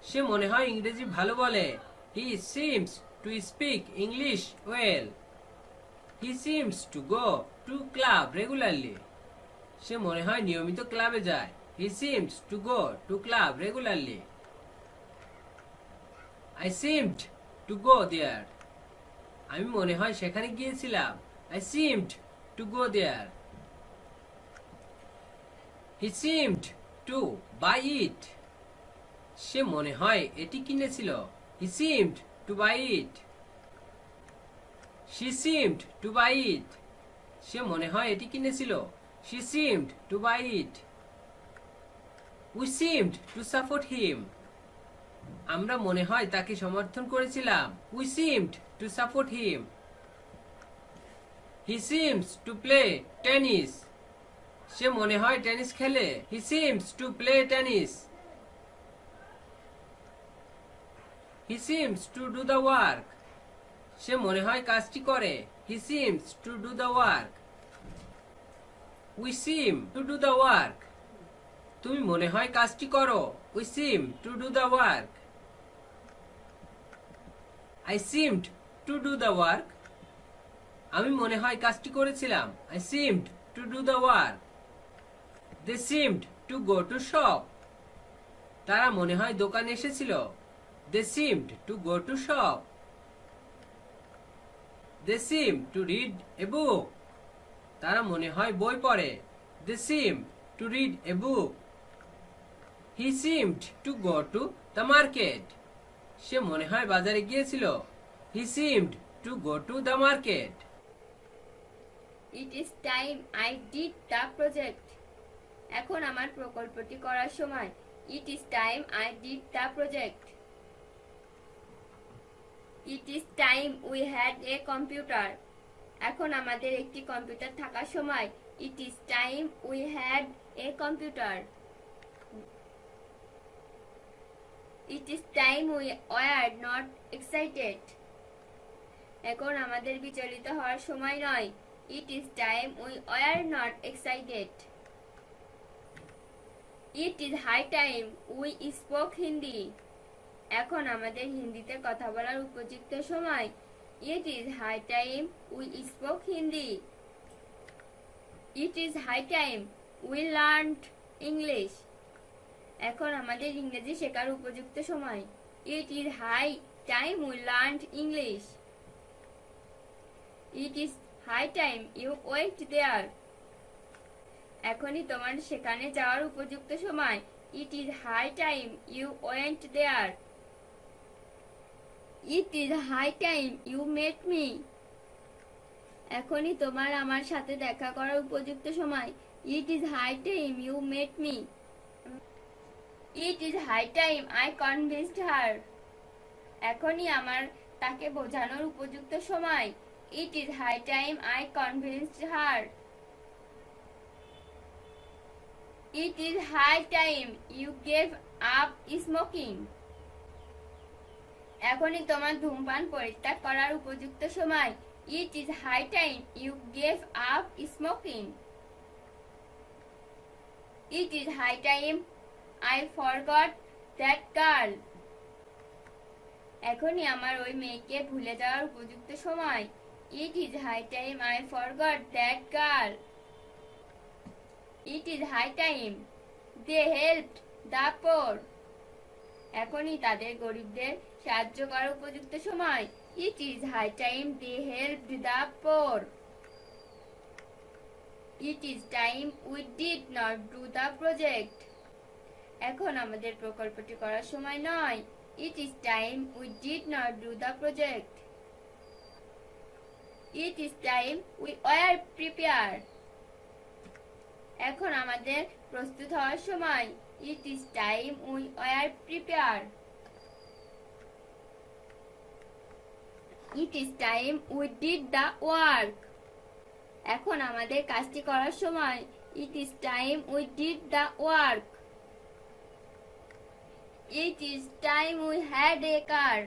সে মনে হয় ইংরেজি ভালো বলে। He seems to speak English well. He seems to go to club regularly. সে মনে হয় নিয়মিত ক্লাবে যায়। He seems to go to club regularly. I seemed to go there. আমি মনে হয় সেখানে গিয়েছিলাম। I seemed to go there. He seemed to buy it. সে মনে হয় এটি কিনেছিল। He seemed to buy it. She seemed to buy it. সে মনে হয় এটি কিনেছিল। She seemed to buy it. We seemed to support him. আমরা মনে হয় তাকে সমর্থন করেছিলাম। We seemed to support him. He seems to play tennis. সে মনে হয় টেনিস খেলে। He seems to play tennis. He seems to do the work. সে মনে হয় কাজটি করে। He seems to do the work. We seem to do the work. তুমি মনে হয় কাজটি করো। We seem to do the work. I seemed to do the work. আমি মনে হয় কাজটি করেছিলাম। I seemed to do the work. They seemed to go to shop. তারা মনে হয় দোকানে এসেছিল। They seemed to go to shop. They seem to read a book. তারা মনে হয় বই পড়ে। They seem to read a book. He seemed to go to the market. সে মনে হয় বাজারে গিয়েছিল। He seemed to go to the market. It is time I did the project. এখন আমার প্রকল্পটি করার সময়। It is time I did the project. It is time we had a computer. এখন আমাদের একটি কম্পিউটার থাকার সময়। It is time we had a computer. It is time we were not excited. এখন আমাদের বিচলিত হওয়ার সময় নয়। It is time we were not excited. It is high time we spoke Hindi. এখন আমাদের হিন্দিতে কথা বলার উপযুক্ত সময়। It is high time we spoke Hindi. It is high time we learned English. এখন আমাদের ইংরেজি শেখার উপযুক্ত সময়। It is high time we learned English. It is high time you went there. এখনই তোমার সেখানে যাওয়ার উপযুক্ত সময়। It is high time you went there. It is high time you met me. এখনই তোমার আমার সাথে দেখা করার উপযুক্ত সময়। It is high time you met me. It is high time I convinced her. এখনই আমার তাকে বোঝানোর উপযুক্ত সময়। It is high time I convinced her. It is high time you gave up smoking. এখনই তোমার ধূমপান পরিত্যাগ করার উপযুক্ত সময়। It is high time you gave up smoking. It is high time I forgot that girl. এখনই আমার ওই মেয়েকে ভুলে যাওয়ার উপযুক্ত সময়। It is high time I forgot that girl. It is high time they helped the poor. এখনই তাদের গরিবদের সাহায্য করার উপযুক্ত সময়। It is high time they helped the poor. It is time we did not do the project. এখন আমাদের প্রকল্পটি করার সময় নয়। It is time we did not do the project. It is time we were prepared. এখন আমাদের প্রস্তুত হওয়ার সময়। It is time we were prepared. It is time we did the work. এখন আমাদের কাজটি করার সময়। It is time we did the work. It is time we had a car.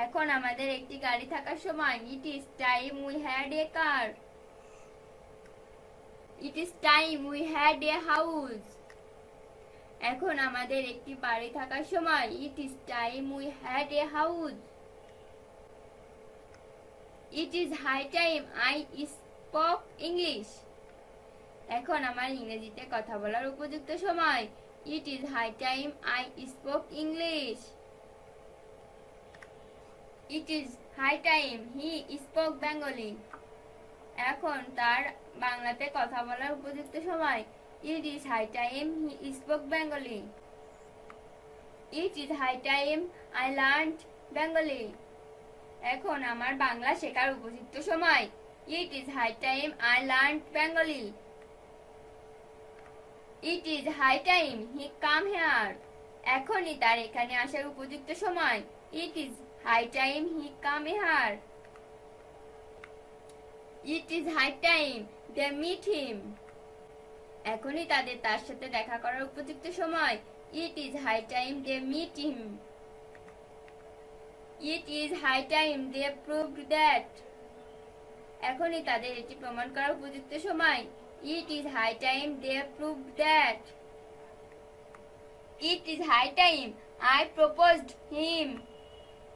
এখন আমাদের একটি গাড়ি থাকার সময়। It is time we had a car. It is time we had a house. এখন আমাদের একটি বাড়ি থাকার সময়। It is time we had a house. It is high time I spoke English. এখন আমার ইংরেজিতে কথা বলার উপযুক্ত সময়। It is high time I spoke English. It is high time he spoke Bengali. এখন তার বাংলাতে কথা বলার উপযুক্ত সময়। It is high time he spoke Bengali. It is high time I learned Bengali. এখন আমার বাংলা শেখার উপযুক্ত সময়। It is high time I learned Bengali. It is high time he come here. এখনই তার এখানে আসার উপযুক্ত সময়। It is high time he come here. It is high time they meet him. এখনই তার সাথে দেখা করার উপযুক্ত সময়। It is high time they meet him. It is high time they proved that. এখনই তাদের এটি প্রমাণ করার উপযুক্ত সময়। It is high time they proved that. It is high time I proposed him.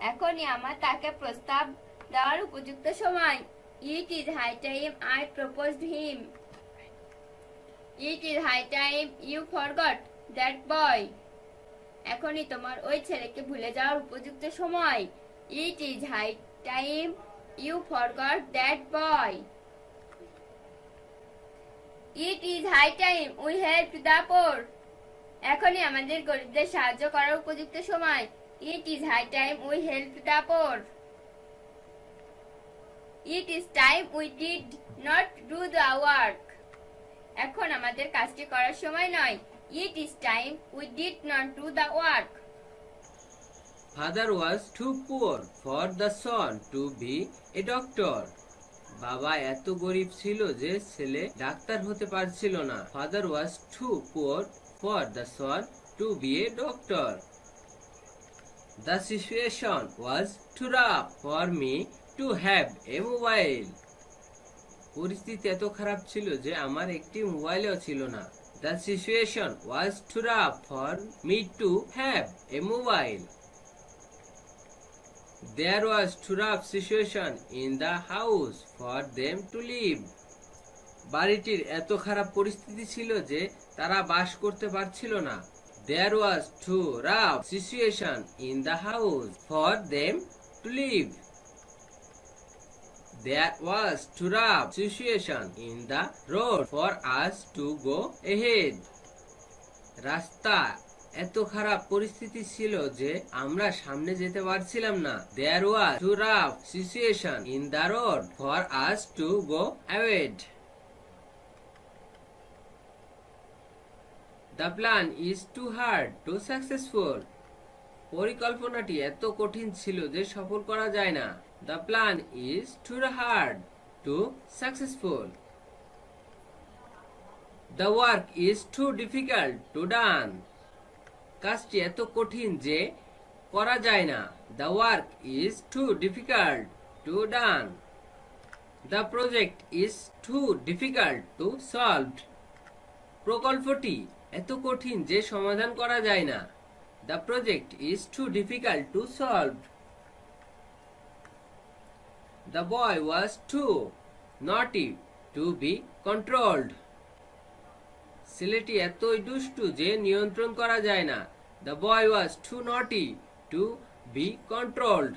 এখনই আমার তাকে প্রস্তাব দেওয়ার উপযুক্ত সময়। It is high time I proposed him. It is high time you forgot that boy. এখনই তোমার ওই ছেলেকে ভুলে যাওয়ার উপযুক্ত সময়। It is high time you forgot that boy. It is high time we help the poor. এখনই আমাদের গরিবদের সাহায্য করার উপযুক্ত সময়। It is high time we help the poor. It is time we did not do the work. এখন আমাদের কাজটি করার সময় নয়। It is time we did not do the work. Father was too poor for the son to be a doctor. বাবা এত গরিব ছিল যে ছেলে ডাক্তার হতে পারছিল না। Father was too poor for the son to be a doctor. The situation was too rough for me to have a mobile. পরিস্থিতি এত খারাপ ছিল যে আমার একটি মোবাইলও ছিল না। The situation was too rough for me to have a mobile. There was too rough situation in the house for them to live. বাড়িটির এত খারাপ পরিস্থিতি ছিল যে তারা বাস করতে পারছিল না। There was too rough situation in the house for them to live. There was too rough situation in the road for us to go ahead. রাস্তা এত খারাপ পরিস্থিতি ছিল যে আমরা সামনে যেতে পারছিলাম না। There was too rough situation in the road for us to go ahead. The plan is too hard to successful. পরিকল্পনাটি এত কঠিন ছিল যে সফল করা যায় না। The plan is too hard to successful. The work is too difficult to done. কাজটি এত কঠিন যে করা যায় না। The work is too difficult to done. The project is too difficult to solve. প্রকল্পটি এত কঠিন যে সমাধান করা যায় না। The project is too difficult to solve. The boy was too naughty to be controlled. ছেলেটি এতই দুষ্টু যে নিয়ন্ত্রণ করা যায় না। The boy was too naughty to be controlled.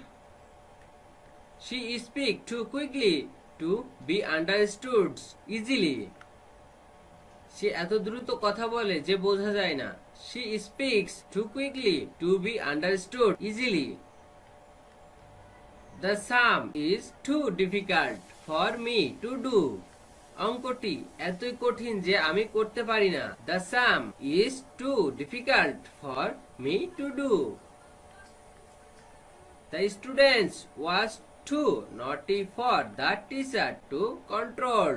She speaks too quickly to be understood easily. সে এত দ্রুত কথা বলে যে বোঝা যায় না। She speaks too quickly to be understood easily. The sum is too difficult for me to do. অঙ্কটি এতই কঠিন যে আমি করতে পারি না। The sum is too difficult for me to do. The students was too naughty for the teacher to control.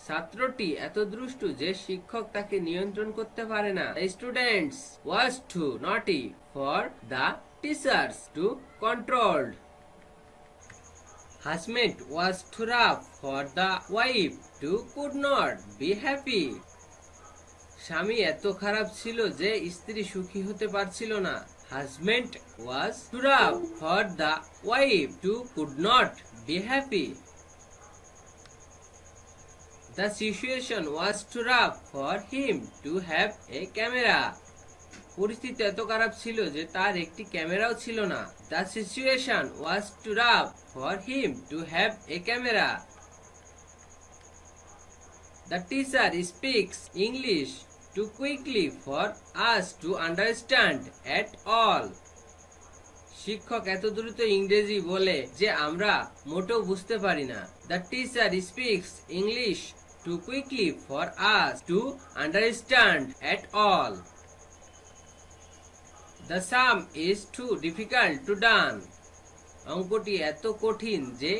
ছাত্রটি এত দুষ্টু যে শিক্ষক তাকে নিয়ন্ত্রণ করতে পারে না। The students was too naughty for the teachers to control. Husband was too rough for the wife to could not be happy. স্বামী এত খারাপ ছিল যে স্ত্রী সুখী হতে পারছিল না। Husband was too rough for the wife to could not be happy. The situation was too rough for him to have a camera. পরিস্থিতি এত খারাপ ছিল যে তার একটি ক্যামেরাও ছিল না। The situation was too rough for him to have a camera. The teacher speaks English too quickly for us to understand at all. শিক্ষক এত দ্রুত ইংরেজি বলে যে আমরা মোটেও বুঝতে পারি না। The teacher speaks English too quickly for us to understand at all. The sum is too difficult to done. অঙ্কটি এত কঠিন যে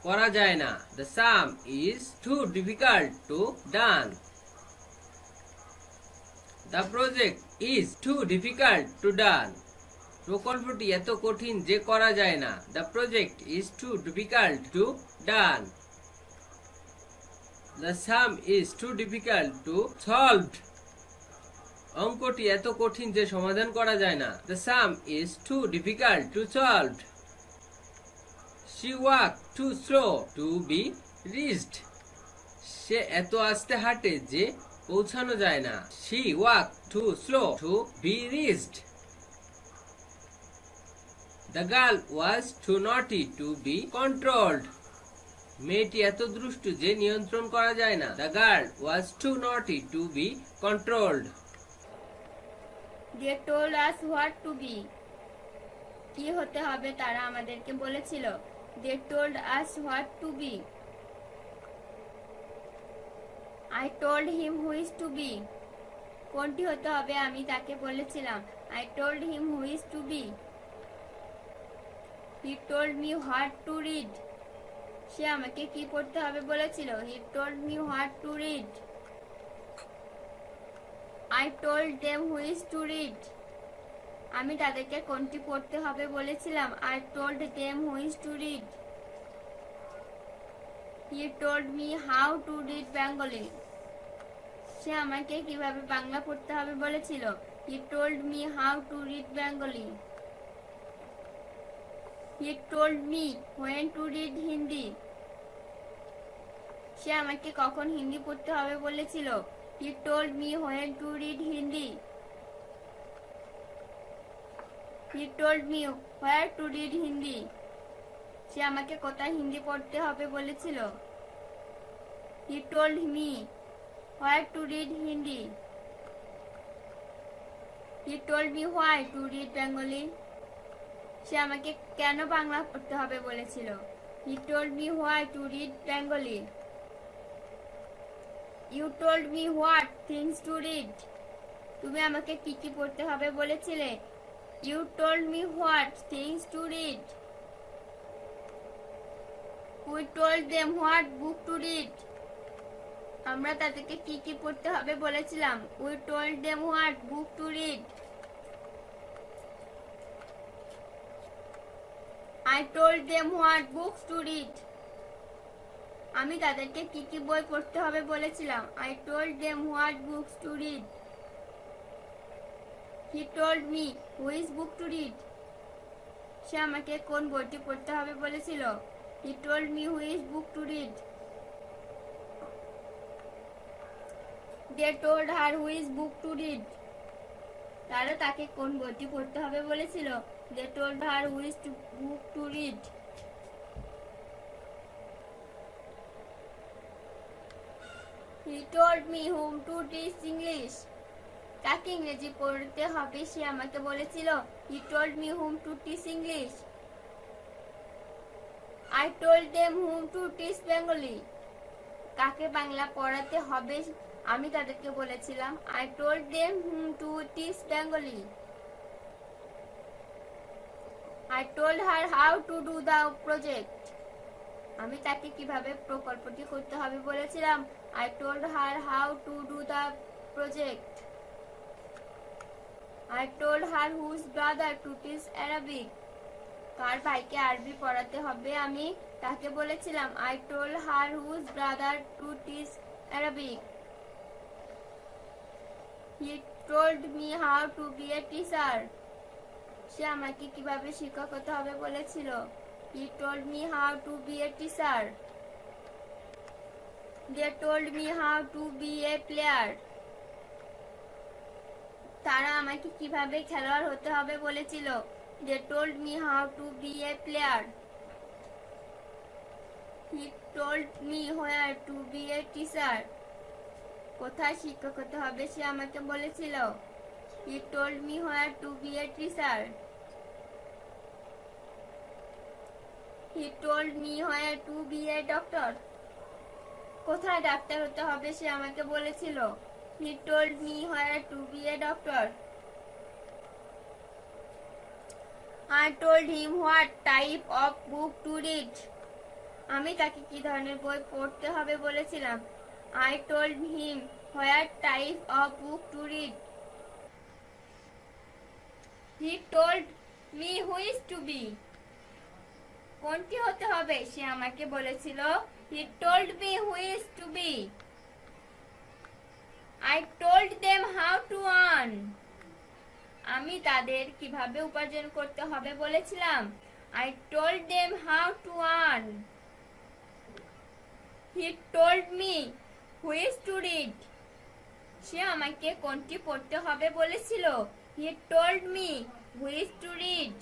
করা যায় না। The sum is too difficult to done. The project is too difficult to done. প্রকল্পটি এত কঠিন যে করা যায় না। The project is too difficult to done. The sum is too difficult to solved. অঙ্কটি এত কঠিন যে সমাধান করা যায় না। The sum is too difficult to solved. She walked too slow to be reached. সে এত আস্তে হাঁটে যে পৌঁছানো যায় না। She walked too slow to be reached. The girl was too naughty to be controlled. মেয়েটি এত দুষ্টু যে নিয়ন্ত্রণ করা যায় না। The girl was too naughty to be controlled. They told us what to be. কি হতে হবে তারা আমাদেরকে বলেছিল। They told us what to be. I told him who is to be. কোনটি হতে হবে আমি তাকে বলেছিলাম। I told him who is to be. He told me what to read. সে আমাকে কি পড়তে হবে বলেছিল। He told me what to read. I told them who is to read. আমি তাদেরকে কোনটি পড়তে হবে বলেছিলাম। I told them who is to read. He told me how to read Bengali. সে আমাকে কিভাবে বাংলা পড়তে হবে বলেছিল। He told me how to read Bengali. He told me when to read Hindi. সে আমাকে কখন হিন্দি পড়তে হবে বলেছিল। He told me when to read Hindi. He told me where to read Hindi. সে আমাকে কোথায় হিন্দি পড়তে হবে বলেছিল। He told me where to read Hindi. He told me why to read Bengali. সে আমাকে কেন বাংলা পড়তে হবে বলেছিল। He told me why to read Bengali. You told me what things to read. তুমি আমাকে কি কি পড়তে হবে বলেছিলে। You told me what things to read. We told them what book to read. আমরা তাদেরকে কি কি পড়তে হবে বলেছিলাম। We told them what book to read. I told them what books to read. আমি তাদেরকে কি কি বই পড়তে হবে বলেছিলাম। I told them what books to read. He told me which book to read. সে আমাকে কোন বইটি পড়তে হবে বলেছিল। He told me which book to read. They told her which book to read. তারা তাকে কোন বইটি পড়তে হবে বলেছিল। They told her which book to read. He told me whom to teach English. কাকে ইংরেজি পড়তে হবে সে আমাকে বলেছিল। He told me whom to teach English. I told them whom to teach Bengali. কাকে বাংলা পড়াতে হবে আমি তাদেরকে বলেছিলাম। I told them whom to teach Bengali. I told her how to do the project. আমি তাকে কিভাবে প্রকল্পটি করতে হবে বলেছিলাম। I told her how to do the project. I told her whose brother to teach Arabic. কার ভাইকে আরবি পড়াতে হবে আমি তাকে বলেছিলাম। I told her whose brother to teach Arabic. He told me how to be a teacher. সে আমাকে কিভাবে শিক্ষক হতে হবে বলেছিল। He told me how to be a teacher. They told me how to be a player. তারা আমাকে কিভাবে খেলোয়াড় হতে হবে বলেছিল। They told me how to be a player. He told me where to be a teacher. কোথায় শিক্ষক হতে হবে সে আমাকে বলেছিল। He told me where to be a teacher. He told me where to be a doctor. কোথায় ডাক্তার হতে হবে সে আমাকে বলেছিল। He told me where to be a doctor. I told him what type of book to read. আমি তাকে কি ধরনের বই পড়তে হবে বলেছিলাম। I told him what type of book to read. He told me who is to be. কোনটি হতে হবে সে আমাকে বলেছিল। He told me who is to be. I told them how to earn. আমি তাদের কিভাবে উপার্জন করতে হবে বলেছিলাম। I told them how to earn. He told me which to read. সে আমাকে কোনটি পড়তে হবে বলেছিল। He told me which to read.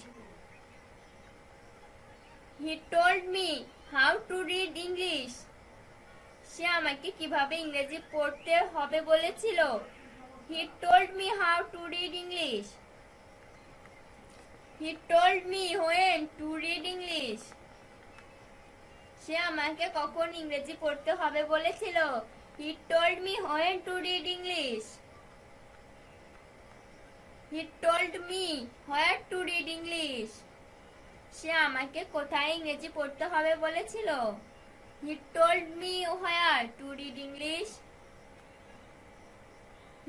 He told me how to read English. সে আমাকে কিভাবে ইংরেজি পড়তে হবে বলেছিল। He told me how to read English. He told me when to read English. সে আমাকে কখন ইংরেজি পড়তে হবে বলেছিল। He told me when to read English. He told me where to read English. সে আমাকে কোথায় ইংরেজি পড়তে হবে বলেছিল। He told me where to read English.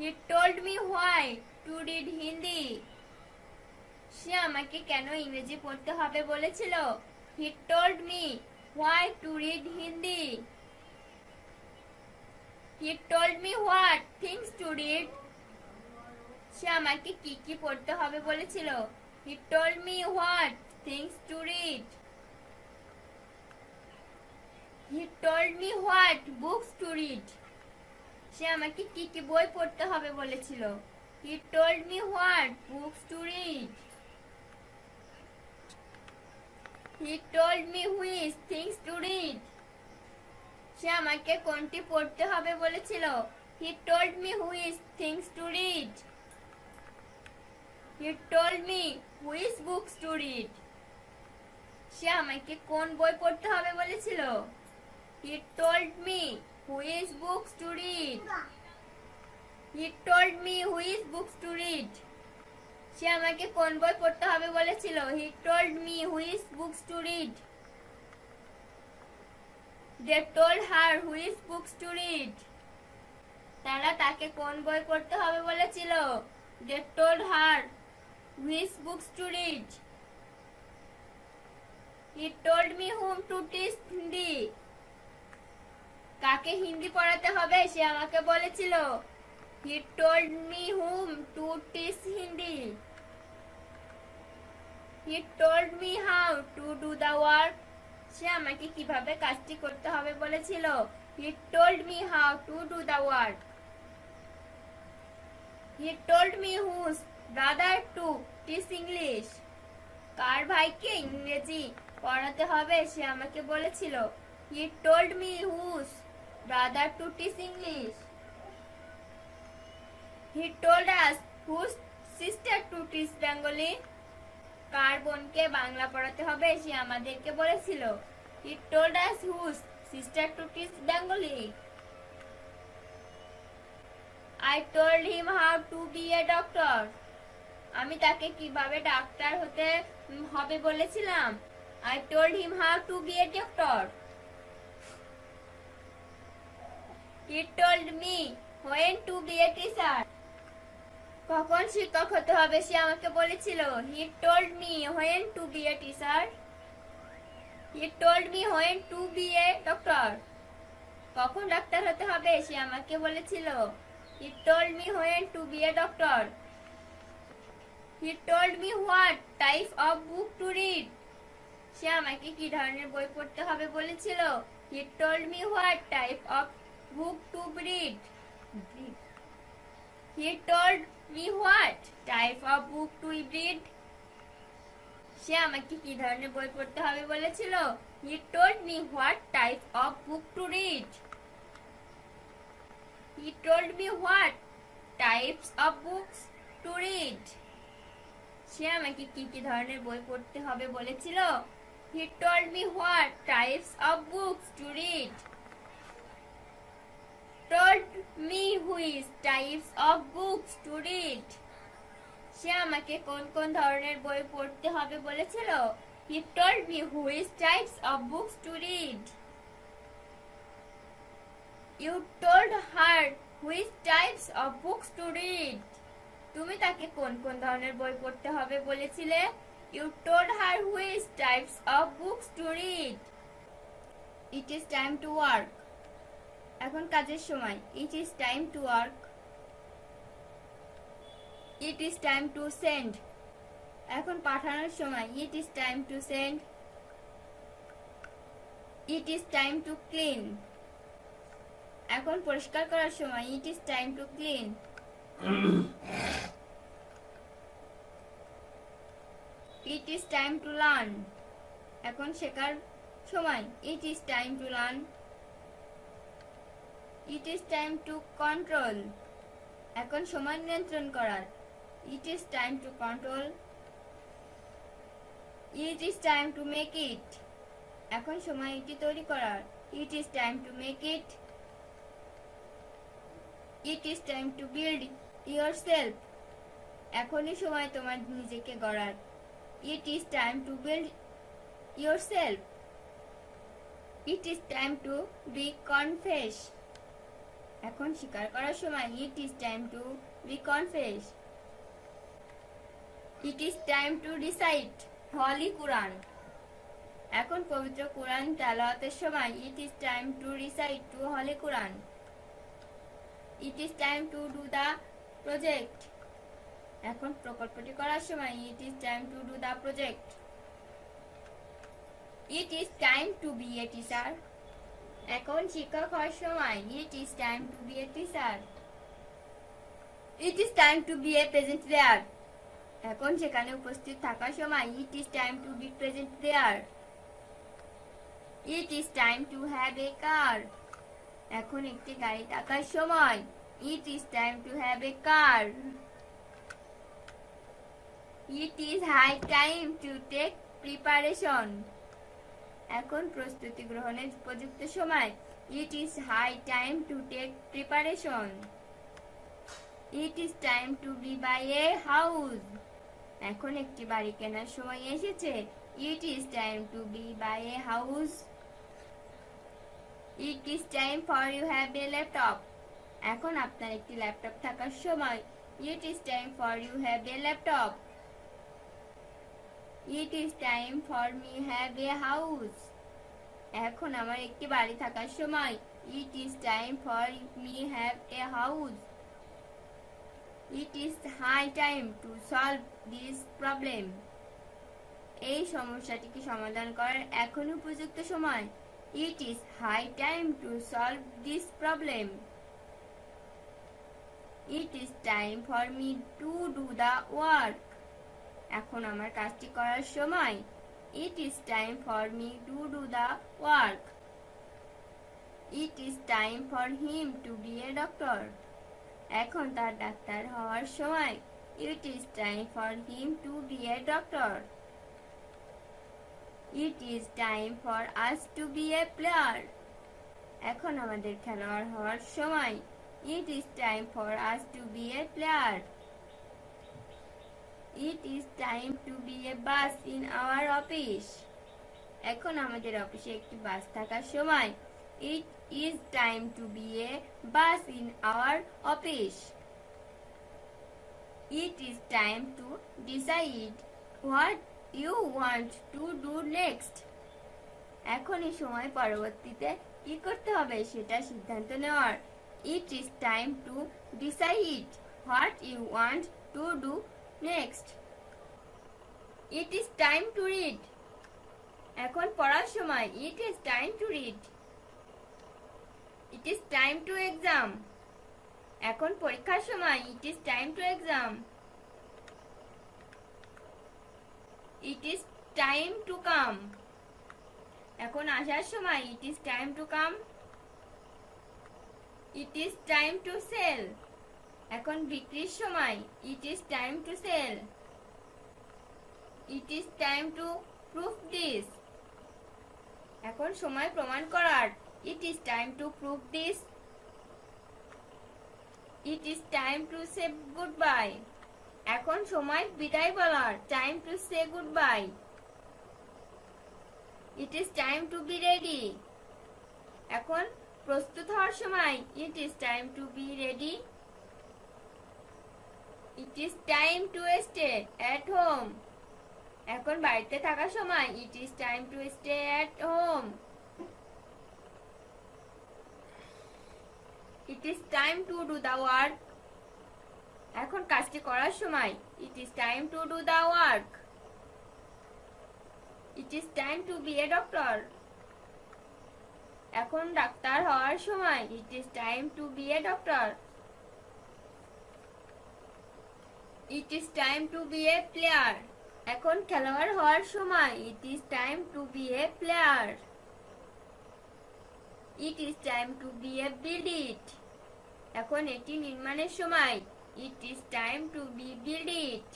He told me why to read Hindi. সে আমাকে কেন ইংরেজি পড়তে হবে বলেছিল। He told me why to read Hindi. He told me what things to read. সে আমাকে কি কি পড়তে হবে বলেছিল। He told me what things to read. He told me what books to read. সে আমাকে কি কি বই পড়তে হবে বলেছিল। He told me what books to read. He told me which things to read. সে আমাকে কোনটি পড়তে হবে বলেছিল। He told me which things to read. He told me which books to read. সে আমাকে কোন বই পড়তে হবে বলেছিল। He told me which books to read. He told me which books to read. সে আমাকে কোন বই পড়তে হবে বলেছিল। He told me which books to read. They told her which books to read. তারা তাকে কোন বই পড়তে হবে বলেছিল। They told her which books to read. He told me whom to teach Hindi. কাকে হিন্দি পড়াতে হবে সে আমাকে বলেছিল। He told me whom to teach Hindi. He told me how to do the work. সে আমাকে কিভাবে কাজটি করতে হবে বলেছিল। He told me how to do the work. He told me whose brother to teach English. কার ভাইকে ইংরেজি পড়াতে হবে সে আমাকে বলেছিল। He told me whose brother to teach English. He told us whose sister to teach Bengali. কার বোনকে বাংলা পড়াতে হবে সে আমাদেরকে বলেছিল। He told us whose sister to teach Bengali. I told him how to be a doctor. আমি তাকে কিভাবে doctor হতে হবে বলেছিলাম। I told him how to be a doctor. He told me when to be a teacher. কখন শিক্ষক হতে হবে সে আমাকে বলেছিল। He told me when to be a teacher. He told me when to be a doctor. কখন doctor হতে হবে সে আমাকে বলেছিল। He told me when to be a doctor. He told me what type of book to read. সে আমাকে কি ধরনের বই পড়তে হবে বলেছিল। He told me what type of book to read. He told me what type of book to read. সে আমাকে কি ধরনের বই পড়তে হবে বলেছিল। He told me what type of book to read. He told me what types of books to read. সে আমাকে কি কি ধরনের বই পড়তে হবে বলেছিল। He told me what types of books to read. Told me which types of books to read. সে আমাকে কোন কোন ধরনের বই পড়তে হবে বলেছিল. He told me which types of books to read. You told her which types of books to read. তুমি তাকে কোন কোন ধরনের বই পড়তে হবে বলেছিলে. You told her which types of books to read. It is time to work. এখন কাজের সময়. It is time to work. It is time to send. এখন পাঠানোর সময়. It is time to send. It is time to clean. এখন পরিষ্কার করার সময়. It is time to clean. It is time to learn. এখন শেখার সময়. It is time to learn. It is time to control. এখন সময় নিয়ন্ত্রণ করার. It is time to control. It is time to make it. এখন সময় এটি তৈরি করার. It is time to make it. It is time to build yourself. এখনই সময় তোমার নিজেকে গড়ার. It is time to build yourself. It is time to be confess. এখন স্বীকার করার সময়. It is time to be confess. It is time to recite Holy Quran. এখন পবিত্র কোরআন তেলাওয়াতের সময়. It is time to recite to Holy Quran. It is time to do the project. এখন প্রকল্পটি করার সময়. It is time to do the project. It is time to be a teacher. এখন শিক্ষক হওয়ার সময়. It is time to be a teacher. It is time to be a present there. এখন সেখানে উপস্থিত থাকার সময়. It is time to be present there. It is time to have a car. এখন একটি গাড়ি থাকার সময়. It is time to have a car. It is high time to take preparation. এখন প্রস্তুতি গ্রহণের উপযুক্ত সময়. It is high time to take preparation. It is time to be buy a house. এখন একটি বাড়ি কেনার সময় এসেছে. It is time to be buy a house. It is time for you have a laptop. এখন আপনার একটি laptop থাকার সময়. It is time for you have a laptop. It is time for me have a house. এখন আমার একটি বাড়ি থাকার সময়. It is time for me have a house. It is high time to solve this problem. এই সমস্যাটিকে সমাধান করার এখন উপযুক্ত সময়. It is high time to solve this problem. It is time for me to do the work. এখন আমার কাজটি করার সময়. It is time for me to do the work. It is time for him to be a doctor. এখন তার doctor হওয়ার সময়. It is time for him to be a doctor. It is time for us to be a player. এখন আমাদের খেলোয়াড় হওয়ার সময়. It is time for us to be a player. It is time to be a bus in our office. এখন আমাদের অফিসে একটি বাস থাকার সময়. It is time to be a bus in our office. It is time to decide what you want to do next. এখন এই সময় পরবর্তীতে কি করতে হবে সেটা সিদ্ধান্ত নেওয়ার. It is time to decide what you want to do next. It is time to read. এখন পড়ার সময়. It is time to read. It is time to exam. এখন পরীক্ষার সময়. It is time to exam. It is time to come. এখন আসার সময়. It is time to come. It is time to sell. এখন বিক্রির সময়. It is time to sell. It is time to prove this. এখন সময় প্রমাণ করার। It is time to prove this. It is time to say goodbye. এখন সময় বিদায় বলার। Time to say goodbye. It is time to be ready. এখন প্রস্তুত হওয়ার সময়। It is time to be ready. It is time to stay at home. এখন বাড়িতে থাকার সময়। It is time to stay at home. It is time to do the work. এখন কাজটি করার সময়। It is time to do the work. It is time to be a doctor. এখন doctor হওয়ার সময়। It is time to be a doctor. It is time to be a player. এখন খেলোয়াড় হওয়ার সময়। It is time to be a player. It is time to be a build it. এখন এটি নির্মাণের সময়। It is time to be build it.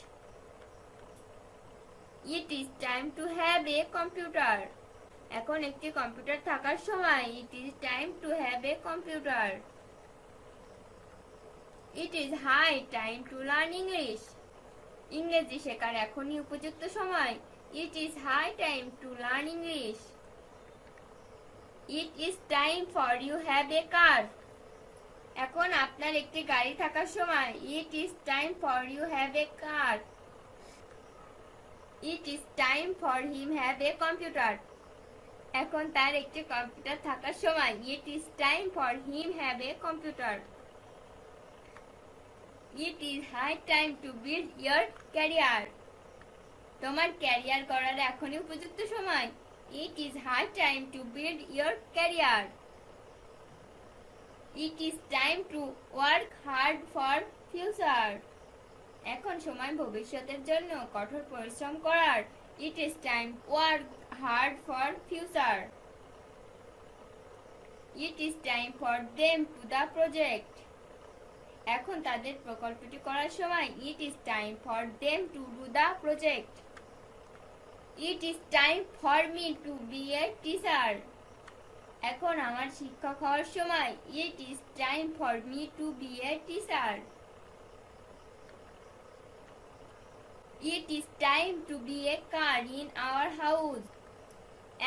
It is time to have a computer. এখন একটি কম্পিউটার থাকার সময়। It is time to have a computer. It is high time to learn English. ইংরেজি শেখার এখনই উপযুক্ত সময়। It is high time to learn English. It is time for you have a car. এখন আপনার একটি গাড়ি থাকার সময়। It is time for you have a car. It is time for him have a computer. এখন তার একটি computer থাকার সময়। It is time for him have a computer. It is high time to build your career. তোমার career করার এখনই উপযুক্ত সময়। It is high time to build your career. It is time to work hard for future. এখন সময় ভবিষ্যতের জন্য কঠোর পরিশ্রম করার। It is time to work hard for future. It is time for them to the project. এখন তাদের প্রকল্পটি করার সময়। It is time for them to do the project. It is time for me to be a teacher. এখন আমার শিক্ষক হওয়ার সময়। It is time for me to be a teacher. It is time to be a car in our house.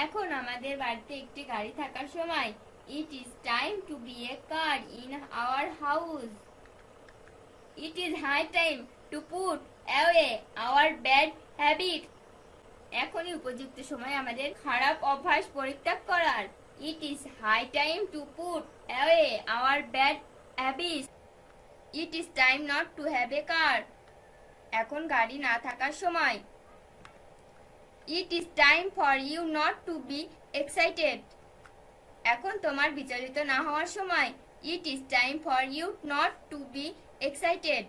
এখন আমাদের বাড়িতে একটি গাড়ি থাকার সময়। It is time to be a car in our house. It is high time to put away our bad habits. এখনই উপযুক্ত সময় আমাদের খারাপ অভ্যাস পরিত্যাগ করার। It is high time to put away our bad habits. It is time not to have a car. এখন গাড়ি না থাকার সময়। It is time for you not to be excited. এখন তোমার বিচলিত না হওয়ার সময়। It is time for you not to be excited.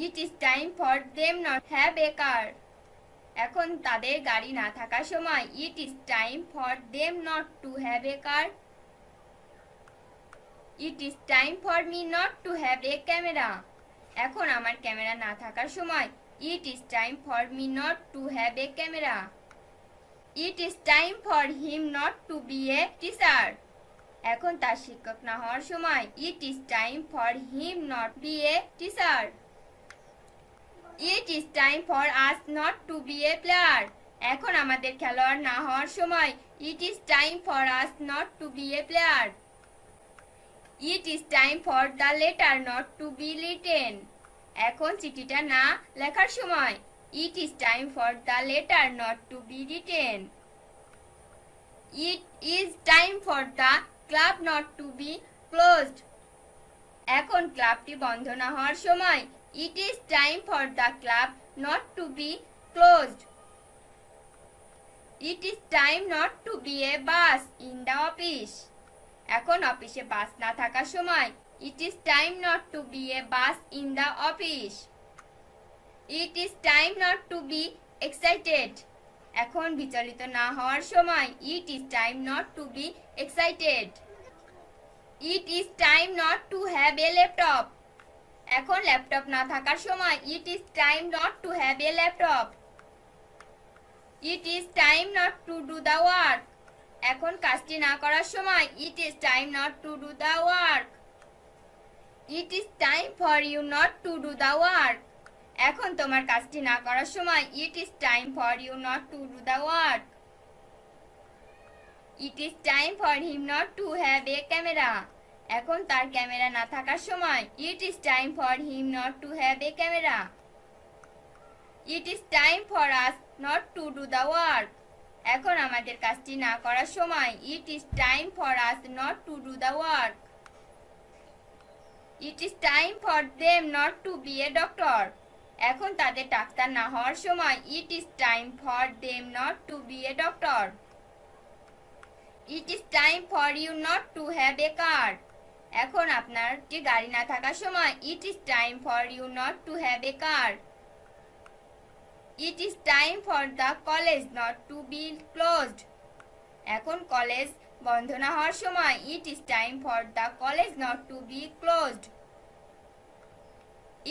It is time for them not have a car. এখন তাদের গাড়ি না থাকার সময়। It is time for them not to have a car. It is time for me not to have a camera. এখন আমার camera না থাকার সময়। It is time for me not to have a camera. It is time for him not to be a teacher. এখন তার শিক্ষক না হওয়ার সময়। It is time for him not be a teacher. It is time for us not to be a player. এখন আমাদের খেলোয়াড় না হওয়ার সময়। It is time for us not to be a player. It is time for the letter not to be written. এখন চিঠিটা না লেখার সময়। It is time for the letter not to be written. It is time for the club not to be closed. এখন ক্লাবটি বন্ধ না হওয়ার সময়। It is time for the club not to be closed. It is time not to be a bus in the office. এখন অফিসে বাস না থাকার সময়। It is time not to be a bus in the office. It is time not to be excited. এখন বিচলিত না হওয়ার সময়। It is time not to be excited. It is time not to have a laptop. এখন laptop না থাকার সময়। It is time not to have a laptop. It is time not to do the work. এখন কাজটি না করার সময় it is time not to do the work. It is time for you not to do the work. এখন তোমার কাজটি না করার সময় it is time for you not to do the work. It is time for him not to have a camera. এখন তার camera না থাকার সময় it is time for him not to have a camera. It is time for us not to do the work. এখন আমাদের কাজটি না করার সময় it is time for us not to do the work. It is time for them not to be a doctor. এখন তাদের doctor না হওয়ার সময় it is time for them not to be a doctor. It is time for you not to have a car. এখন আপনার যে গাড়ি না থাকার সময় it is time for you not to have a car. It is time for the college not to be closed. এখন college বন্ধ না হওয়ার সময় it is time for the college not to be closed.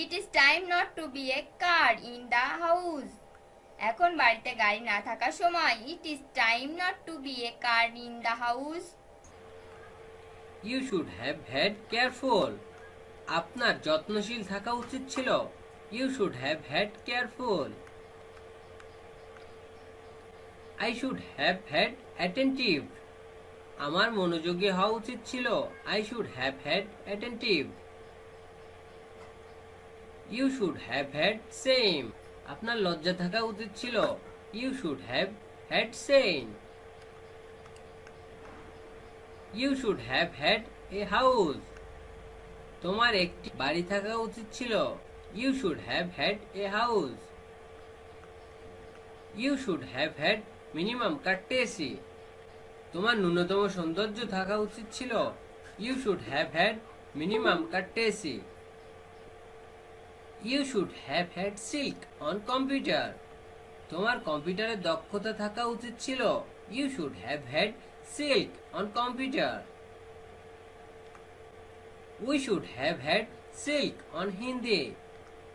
It is time not to be a car in the house. এখন বাড়িতে গাড়ি না থাকার সময় it is time not to be a car in the house. You should have had careful. আপনার যত্নশীল থাকা উচিত ছিল। You should have had careful. I should have had attentive. আমার মনোযোগী হওয়া উচিত ছিল। I should have had attentive. You should have had same. আপনার লজ্জা থাকা উচিত ছিল। You should have had same. You should have had a house. তোমার একটি বাড়ি থাকা উচিত ছিল। You should have had a house. You should have had minimum courtesy. তোমার ন্যূনতম সৌন্দর্য থাকা উচিত ছিল। You should have had minimum courtesy. You should have had silk on computer. তোমার কম্পিউটারে দক্ষতা থাকা উচিত ছিল। You should have had silk on computer. We should have had silk on Hindi.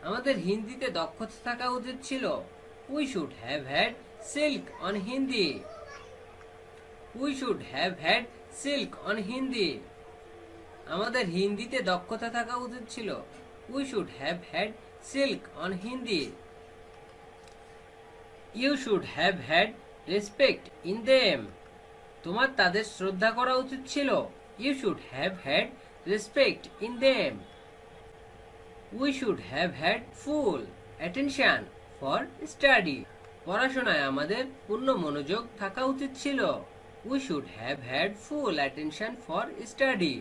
আমাদের হিন্দিতে দক্ষতা থাকা উচিত ছিল। We should have had silk on Hindi. We should have had silk on Hindi. আমাদের হিন্দিতে দক্ষতা থাকা উচিত ছিল। We should have had silk on Hindi. You should have had respect in them. তোমার তাদের শ্রদ্ধা করা উচিত ছিল। You should have had respect in them. We should have had full attention for study. পড়াশোনায় আমাদের পূর্ণ মনোযোগ থাকা উচিত ছিল। We should have had full attention for study.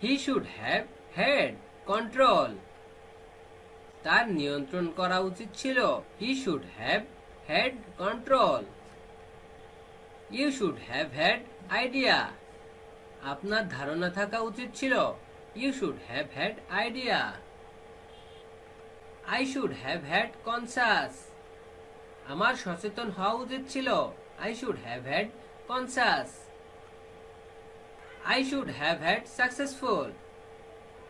He should have had control. তার নিয়ন্ত্রণ করা উচিত ছিল। He should have had control. You should have had idea. আপনার ধারণা থাকা উচিত ছিল। You should have had idea. I should have had conscious. আমার সচেতন হওয়া উচিত ছিল। I should have had conscious. I should have had successful.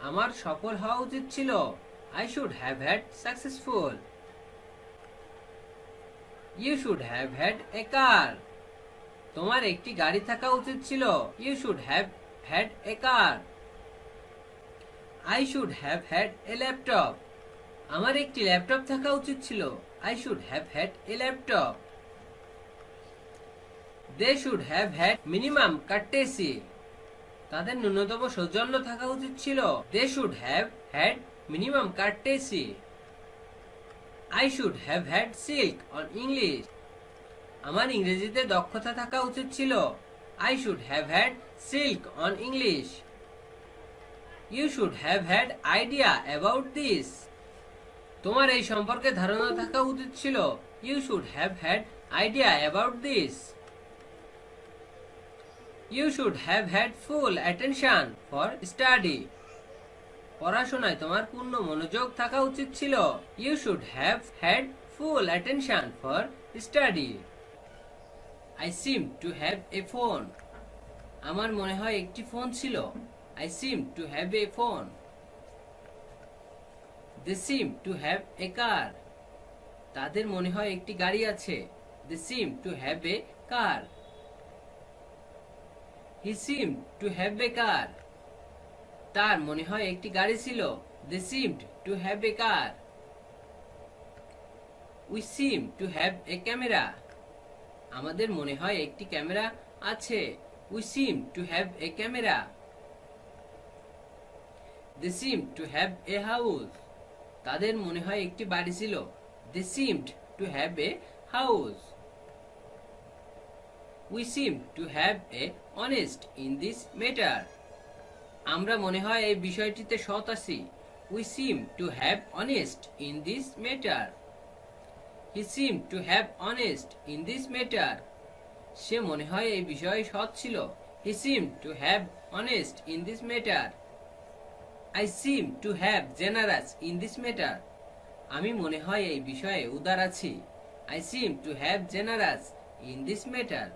আমার সফল হওয়া উচিত ছিল। I should have had successful. You should have had a car. তোমার একটি গাড়ি থাকা উচিত ছিল। You should have had a car. I should have had a laptop. আমার একটি ল্যাপটপ থাকা উচিত ছিল। I should have had a laptop. They should have had minimum courtesy. তাদের ন্যূনতম সৌজন্য থাকা উচিত ছিল। They should have had minimum courtesy. I should have had silk on English. আমার ইংরেজিতে দক্ষতা থাকা উচিত ছিল। I should have had silk on English. You should have had idea about this. তোমার এই সম্পর্কে ধারণা থাকা উচিত ছিল। You should have had idea about this. You should have had full attention for study. পড়াশোনায় তোমার পূর্ণ মনোযোগ থাকা উচিত ছিল। You should have had full attention for study. I seem to have a phone. আমার মনে হয় একটি ফোন ছিল। I seem to have a phone. They seem to have a car. তাদের মনে হয় একটি গাড়ি আছে। They seem to have a car. He seemed to have a car. তার মনে হয় একটি গাড়ি ছিল। They seemed to have a car. We seem to have a camera. আমাদের মনে হয় একটি ক্যামেরা আছে। We seem to have a camera. They seem to have a house. তাদের মনে হয় একটি বাড়ি ছিল। They seemed to have a house. We seem to have a honest in this matter. আমরা মনে হয় এই বিষয়টিতে সৎ আছি। We seem to have honest in this matter. He seemed to have honest in this matter. সে মনে হয় এই বিষয়ে সৎ ছিল। He seemed to have honest in this matter. I seem to have generous in this matter. আমি মনে হয় এই বিষয়ে উদার আছি। I seem to have generous in this matter.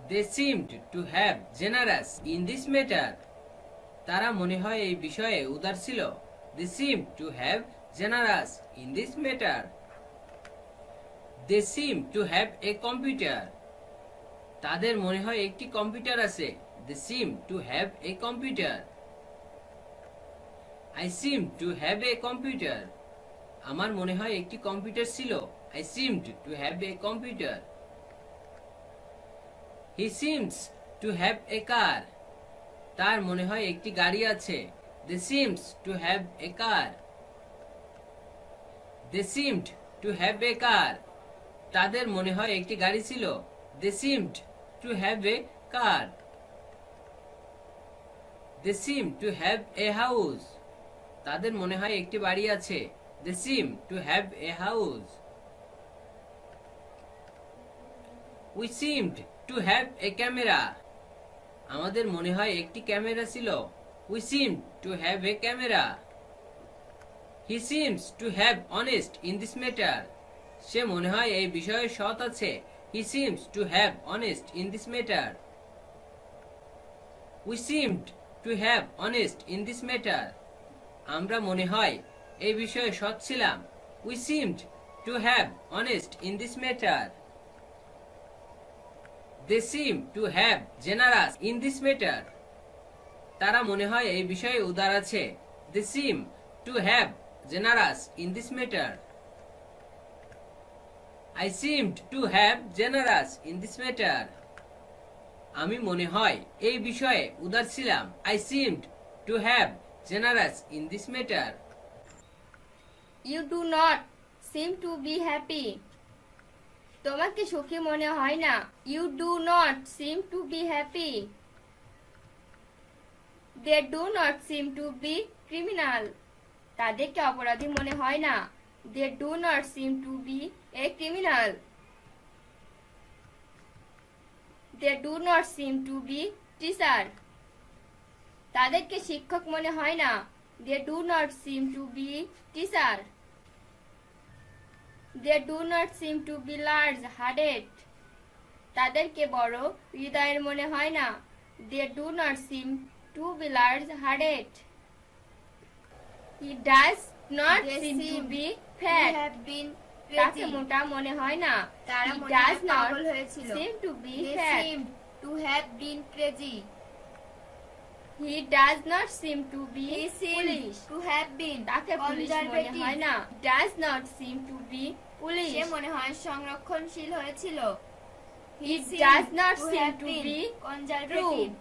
They seemed to have generous in this matter. তারা মনে হয় এই বিষয়ে উদার ছিল। They seemed to have generous in this matter. They seem to have a computer. তাদের মনে হয় একটি কম্পিউটার আছে। They seem to have a computer. I seem to have a computer. আমার মনে হয় একটি কম্পিউটার ছিল। I seemed to have a computer. He seems to have a car. তার মনে হয় একটি গাড়ি আছে। They seems to have a car. They seemed to have a car. তাদের মনে হয় একটি গাড়ি ছিল। They seemed to have a car. They seem to have a house. তাদের মনে হয় একটি বাড়ি আছে। They seem to have a house. We seemed to have a camera. আমাদের মনে হয় একটি ক্যামেরা ছিল। We seemed to have a camera. He seems to have honest in this matter. সে মনে হয় এই বিষয়ে সৎ আছে। He seems to have honest in this matter. We seemed to have honest in this matter. আমরা মনে হয় এই বিষয়ে সৎ ছিলাম। We seemed to have honest in this matter. They seem to have generous in this matter. তারা মনে হয় এই বিষয়ে উদার আছে। They seem to have generous in this matter. I seemed to have generous in this matter. আমি মনে হয় এই বিষয়ে উদার ছিলাম। I seemed to have generous in this matter. You do not seem to be happy. তোমাকে সুখী মনে হয় না। You do not seem to be happy. They do not seem to be criminal. তাদেরকে অপরাধী মনে হয় না। They do not seem to be a criminal. They do not seem to be teacher. তাদেরকে শিক্ষক মনে হয় না। They do not seem to be teacher. They do not seem to be large hearted. তাদেরকে বড় হৃদয়ের মনে হয় না। They do not seem to be large hearted. He does not seem to be fat. তাকে মোটা মনে হয় না। তারা He মনে does হয় not পাগল হয়েছিল। seem to be They fat. seemed to have been crazy. He does not seem to be He seemed foolish. to have been তাকে পুলিশ মনে হয় না। conservative. Does not seem to be foolish. সে মনে হয় সংরক্ষণশীল হয়েছিল। He seemed does not to seem have to been be conservative.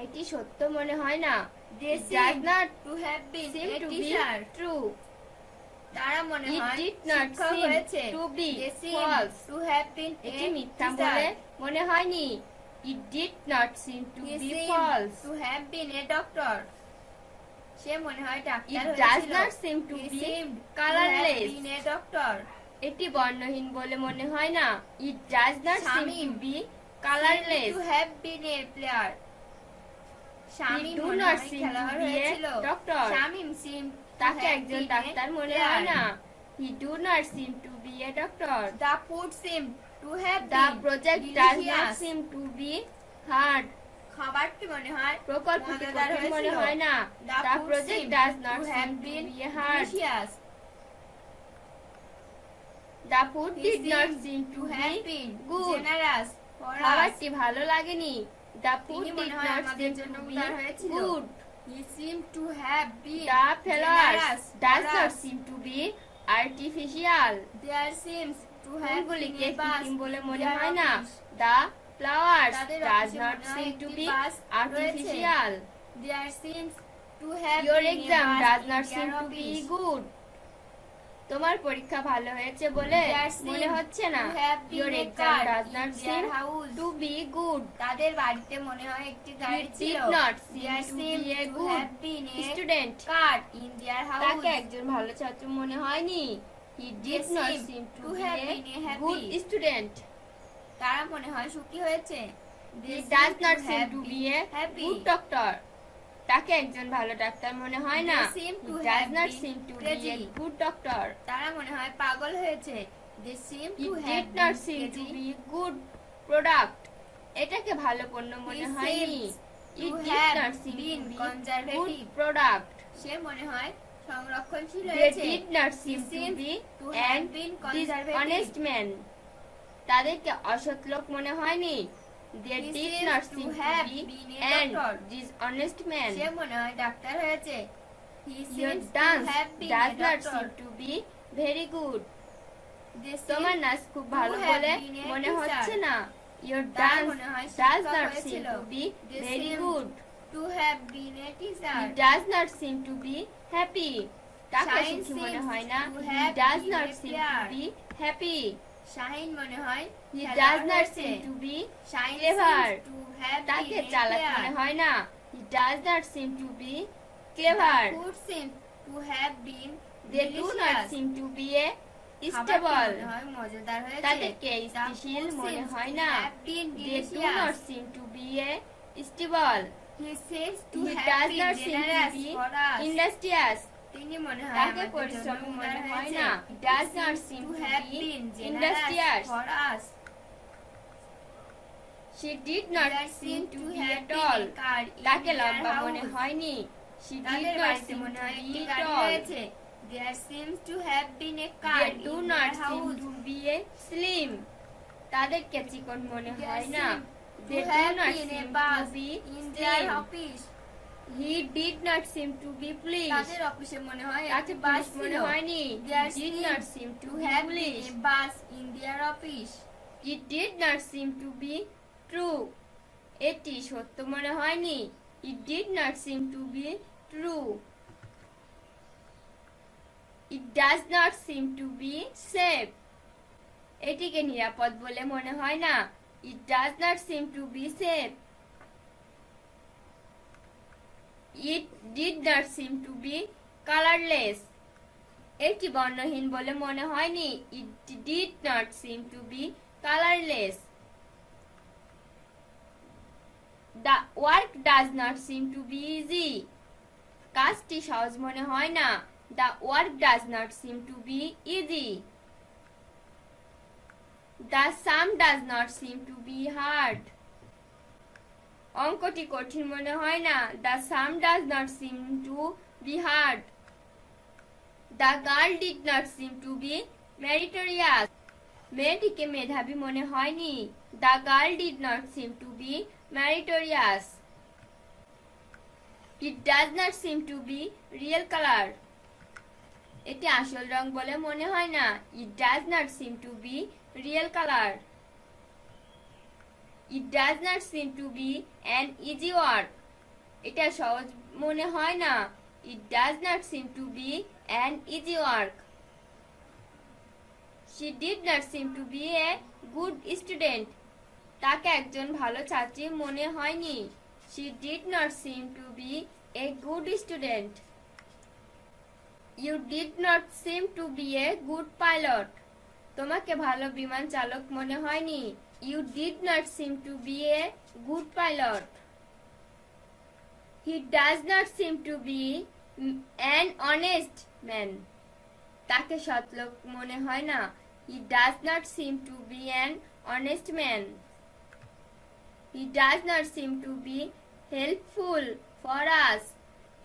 এটি সত্য মনে হয় না। They It does seemed not to have been seem a to be teacher. true. তারা মনে It হয় did not শিক্ষক seem হয়েছে। to be They seemed false. to have been a এটি মিথ্যা teacher. বলে মনে হয়নি। It did not seem to He be seemed false. to have been a doctor. সে মনে হয় ডাক্তার It হয়েছিল। does not seem to He be seemed to colorless. have been a doctor. এটি বর্ণহীন বলে মনে হয় না। It does not seem to Shamim be Seemed colorless. to have been a player. Shamim do মনে not হয় seem to খেলোয়াড় be a হয়েছিল। doctor. শামীম seemed to তাকে have একজন been a ডাক্তার মনে হয় player. না। He do not seem to be a doctor. The food seemed to have The been project does not delicious. seem to be hard. খাবারটি মনে হয় প্রকল্পটি মজাদার কঠিন মনে হয়েছিল। হয় না। The The food project seemed does to not have seem to been be hard. delicious. The food He did not seemed seem to to have be been good. generous for us. খাবারটি ভালো লাগেনি। The food তিনি did মনে হয় not আমাদের seem জন্য to be উদার হয়েছিল। good. He seemed to have been The flowers generous does for not us. seem to be artificial. There seems to have been ফুলগুলিকে a bus কৃত্রিম বলে in মনে their হয় না। office. The flowers তাদের does অফিসে not মনে হয় seem to একটি be bus artificial. There seems to have Your been a exam bus does in not their seem to be office. good. তোমার পরীক্ষা ভালো হয়েছে বলে There মনে seems হচ্ছে না। to have been Your a exam car does in not their seem house. to be good. তাদের বাড়িতে মনে হয় একটি গাড়ি He ছিল। did not seem There to seemed be a to good have been a Student. car in their house. তাকে একজন ভালো ছাত্র মনে হয়নি। He did They not seem seem to to be have a been a happy. good student. তারা মনে হয় সুখী হয়েছে। He They does seem not to seem have to be been a happy. good doctor. তাকে একজন ভালো doctor মনে হয় না। They seem to He does have not been seem to be crazy. a good doctor. তারা মনে হয় পাগল হয়েছে। They seem He to have did not been seem to crazy. be good product. এটাকে ভালো পণ্য মনে He হয়নি। seems It to did have not seem to been be conservative. good product. সে মনে হয় সংরক্ষণশীল They হয়েছে। did not seem to seems be to have an been conservative. dishonest man. তাদেরকে অসৎ লোক মনে হয়নি। They He did seems not to seem to have be been a an doctor. dishonest man. সে মনে হয় ডাক্তার হয়েছে। He Your seems to dance have been does a not doctor. seem to be very good. They seem তোমার নাচ খুব ভালো to have বলে been a মনে teacher. হচ্ছে না। Your তার dance মনে হয় does শিক্ষক not হয়েছিল। seem to be They very seem good. to have been a teacher. He does not seem to be happy. তাকে Shine সুখী মনে seems হয় না। to He have does been not a seem player. to be happy. Shahin মনে হয় He খেলোয়াড় does not হয়েছে। seem to be Shine clever. seems to have তাকে been a চালাক player. মনে হয় না। He does not seem to be clever. The food seems to have been They do not delicious. seem to be a খাবারটি stable. মনে হয় মজাদার হয়েছে। তাদেরকে The স্থিতিশীল food মনে seems হয় to না। have been They do delicious. not seem to be a stable. He seems to He have does been not seem to generous be for us. industrious. তিনি মনে হয় তাকে আমাদের জন্য পরিশ্রমী উদার মনে হয় হয়েছে। না। He Does not seems seem to to have be been generous industrious. for us. She did not There seem seemed to to be have at been all. a car in তাকে their লম্বা মনে house. হয়নি। She did তাদের not বাড়িতে seem মনে to হয় একটি be গাড়ি tall. রয়েছে। There seems to have been a car They do in not their seem house. to be a slim. তাদেরকে চিকন মনে There হয় না। seem They to do have not been a seem to bus be in their slim. office. He did not seem to be pleased. তাদের অফিসে মনে হয় তাকে একটি বাস পুলিশ ছিল। মনে হয়নি। There He did seemed not seem to to be have been pleased. a bus in their office. It did not seem to be true. এটি সত্য মনে হয়নি। It did not seem to be true. It does not seem to be safe. এটিকে নিরাপদ বলে মনে হয় না। It does not seem to be safe. It did not seem to be colorless. এটি বর্ণহীন বলে মনে হয়নি। It did not seem to be colorless. The work does not seem to be easy. কাজটি সহজ মনে হয় না। The work does not seem to be easy. The sum does not seem to be hard. অঙ্কটি কঠিন মনে হয় না। The sum does not seem to be hard. The girl did not seem to be meritorious. মেয়েটিকে মেধাবী মনে হয়নি। The girl did not seem to be meritorious. It does not seem to be real color. এটি আসল রং বলে মনে হয় না। It does not seem to be real color. It does not seem to be an easy work. এটা সহজ মনে হয় না। It does not seem to be an easy work. She did not seem to be a good student. তাকে একজন ভালো ছাত্রী মনে হয়নি। She did not seem to be a good student. You did not seem to be a good pilot. তোমাকে ভালো বিমান চালক মনে হয়নি। You did not seem to be a good pilot. He does not seem to be an honest man. তাকে সৎ লোক মনে হয় না। He does not seem to be an honest man. He does not seem to be helpful for us.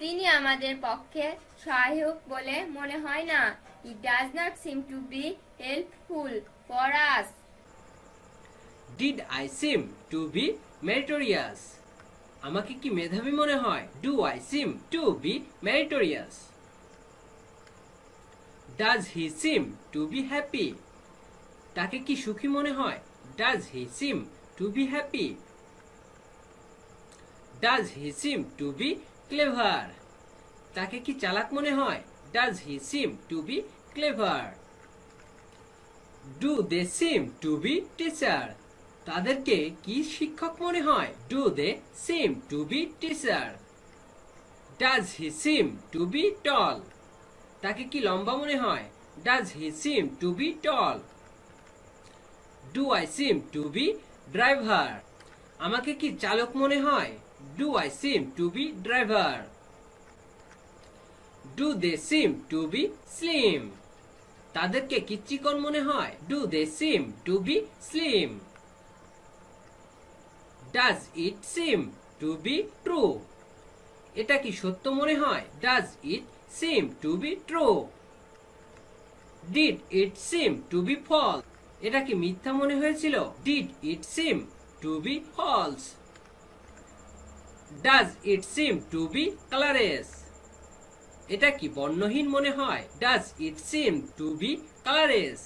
তিনি আমাদের পক্ষে সহায়ক বলে মনে হয় না। He does not seem to be helpful for us. Did I seem to be meritorious? আমাকে কি মেধাবী মনে হয়? Do I seem to be meritorious? Does he seem to be happy? তাকে কি সুখী মনে হয়? Does he seem to be happy? Does he seem to be clever? তাকে কি চালাক মনে হয়? Does he seem to be clever? Do they seem to be teacher? তাদেরকে কি শিক্ষক মনে হয়? Do they seem to be teacher? Does he seem to be tall? তাকে কি লম্বা মনে হয়? Does he seem to be tall? Do I seem to be driver? আমাকে কি চালক মনে হয়? Do I seem to be driver? Do they seem to be slim? তাদেরকে কি চিকন মনে হয়? Do they seem to be slim? Does it seem to be true? এটা কি সত্য মনে হয়? Does it seem to be true? Did it seem to be false? এটা কি মিথ্যা মনে হয়েছিল? Did it seem to be false? Does it seem to be colorless? এটা কি বর্ণহীন মনে হয়? Does it seem to be colorless?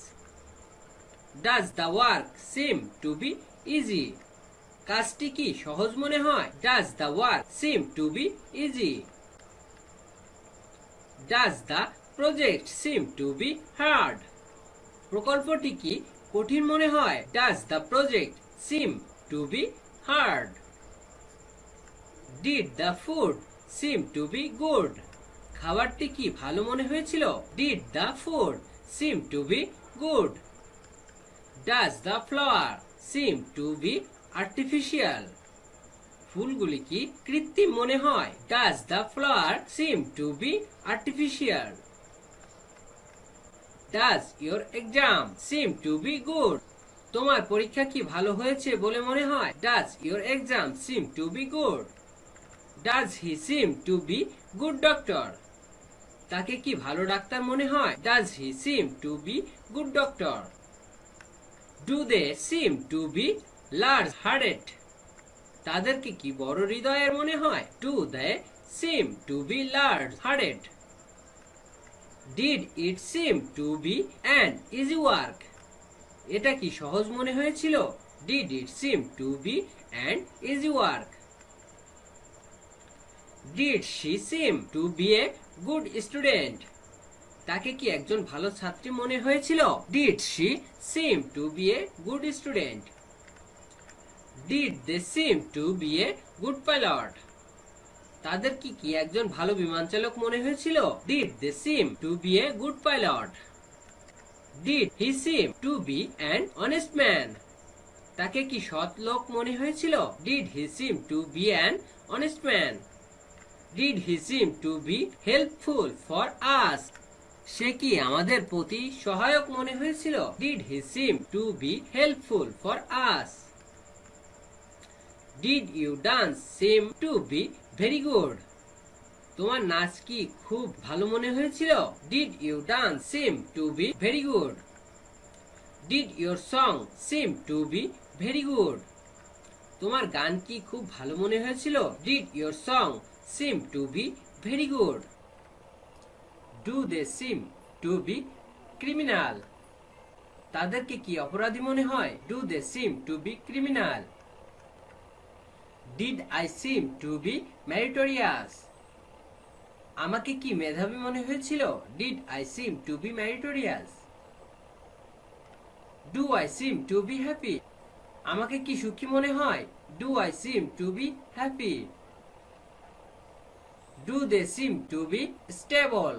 Does the work seem to be easy? কাজটি কি সহজ মনে হয়? Does the work seem to be easy? Does the project seem to be hard? প্রকল্পটি কি কঠিন মনে হয়? Does the project seem to be hard? Did the food seem to be good? খাবারটি কি ভালো মনে হয়েছিল? Did the food seem to be good? Does the flower seem to be artificial? ফুলগুলি কি কৃত্রিম মনে হয়? Does the flower seem to be artificial? Does your exam seem to be good? তোমার পরীক্ষা কি ভালো হয়েছে বলে মনে হয়? Does your exam seem to be good? Does he seem to be good doctor? তাকে কি ভালো ডাক্তার মনে হয়? Does he seem to be good doctor? Do they seem to be large hearted? তাদেরকে কি বড় হৃদয়ের মনে হয়? Do they seem to be large hearted? Did it seem to be an easy work? এটা কি সহজ মনে হয়েছিল? Did it seem to be an easy work? Did she seem to be a good student? তাকে কি একজন ভালো ছাত্রী মনে হয়েছিল? Did she seem to be a good student? Did they seem to be a good pilot? তাদের কি একজন ভালো বিমান চালক মনে হয়েছিল? Did they seem to be a good pilot? Did he seem to be an honest man? তাকে কি সৎ লোক মনে হয়েছিল? Did he seem to be an honest man? Did he seem to be helpful for us? সে কি আমাদের প্রতি সহায়ক মনে হয়েছিল? Did he seem to be helpful for us? Did your dance seem to be very good? তোমার নাচ কি খুব ভালো মনে হয়েছিল? Did your dance seem to be very good? Did your song seem to be very good? তোমার গান কি খুব ভালো মনে হয়েছিল? Did your song seem to be very good? Do they seem to be criminal? তাদেরকে কি অপরাধী মনে হয়? Do they seem to be criminal? Did I seem to be meritorious? আমাকে কি মেধাবী মনে হয়েছিল? Did I seem to be meritorious? Do I seem to be happy? আমাকে কি সুখী মনে হয়? Do I seem to be happy? Do they seem to be stable?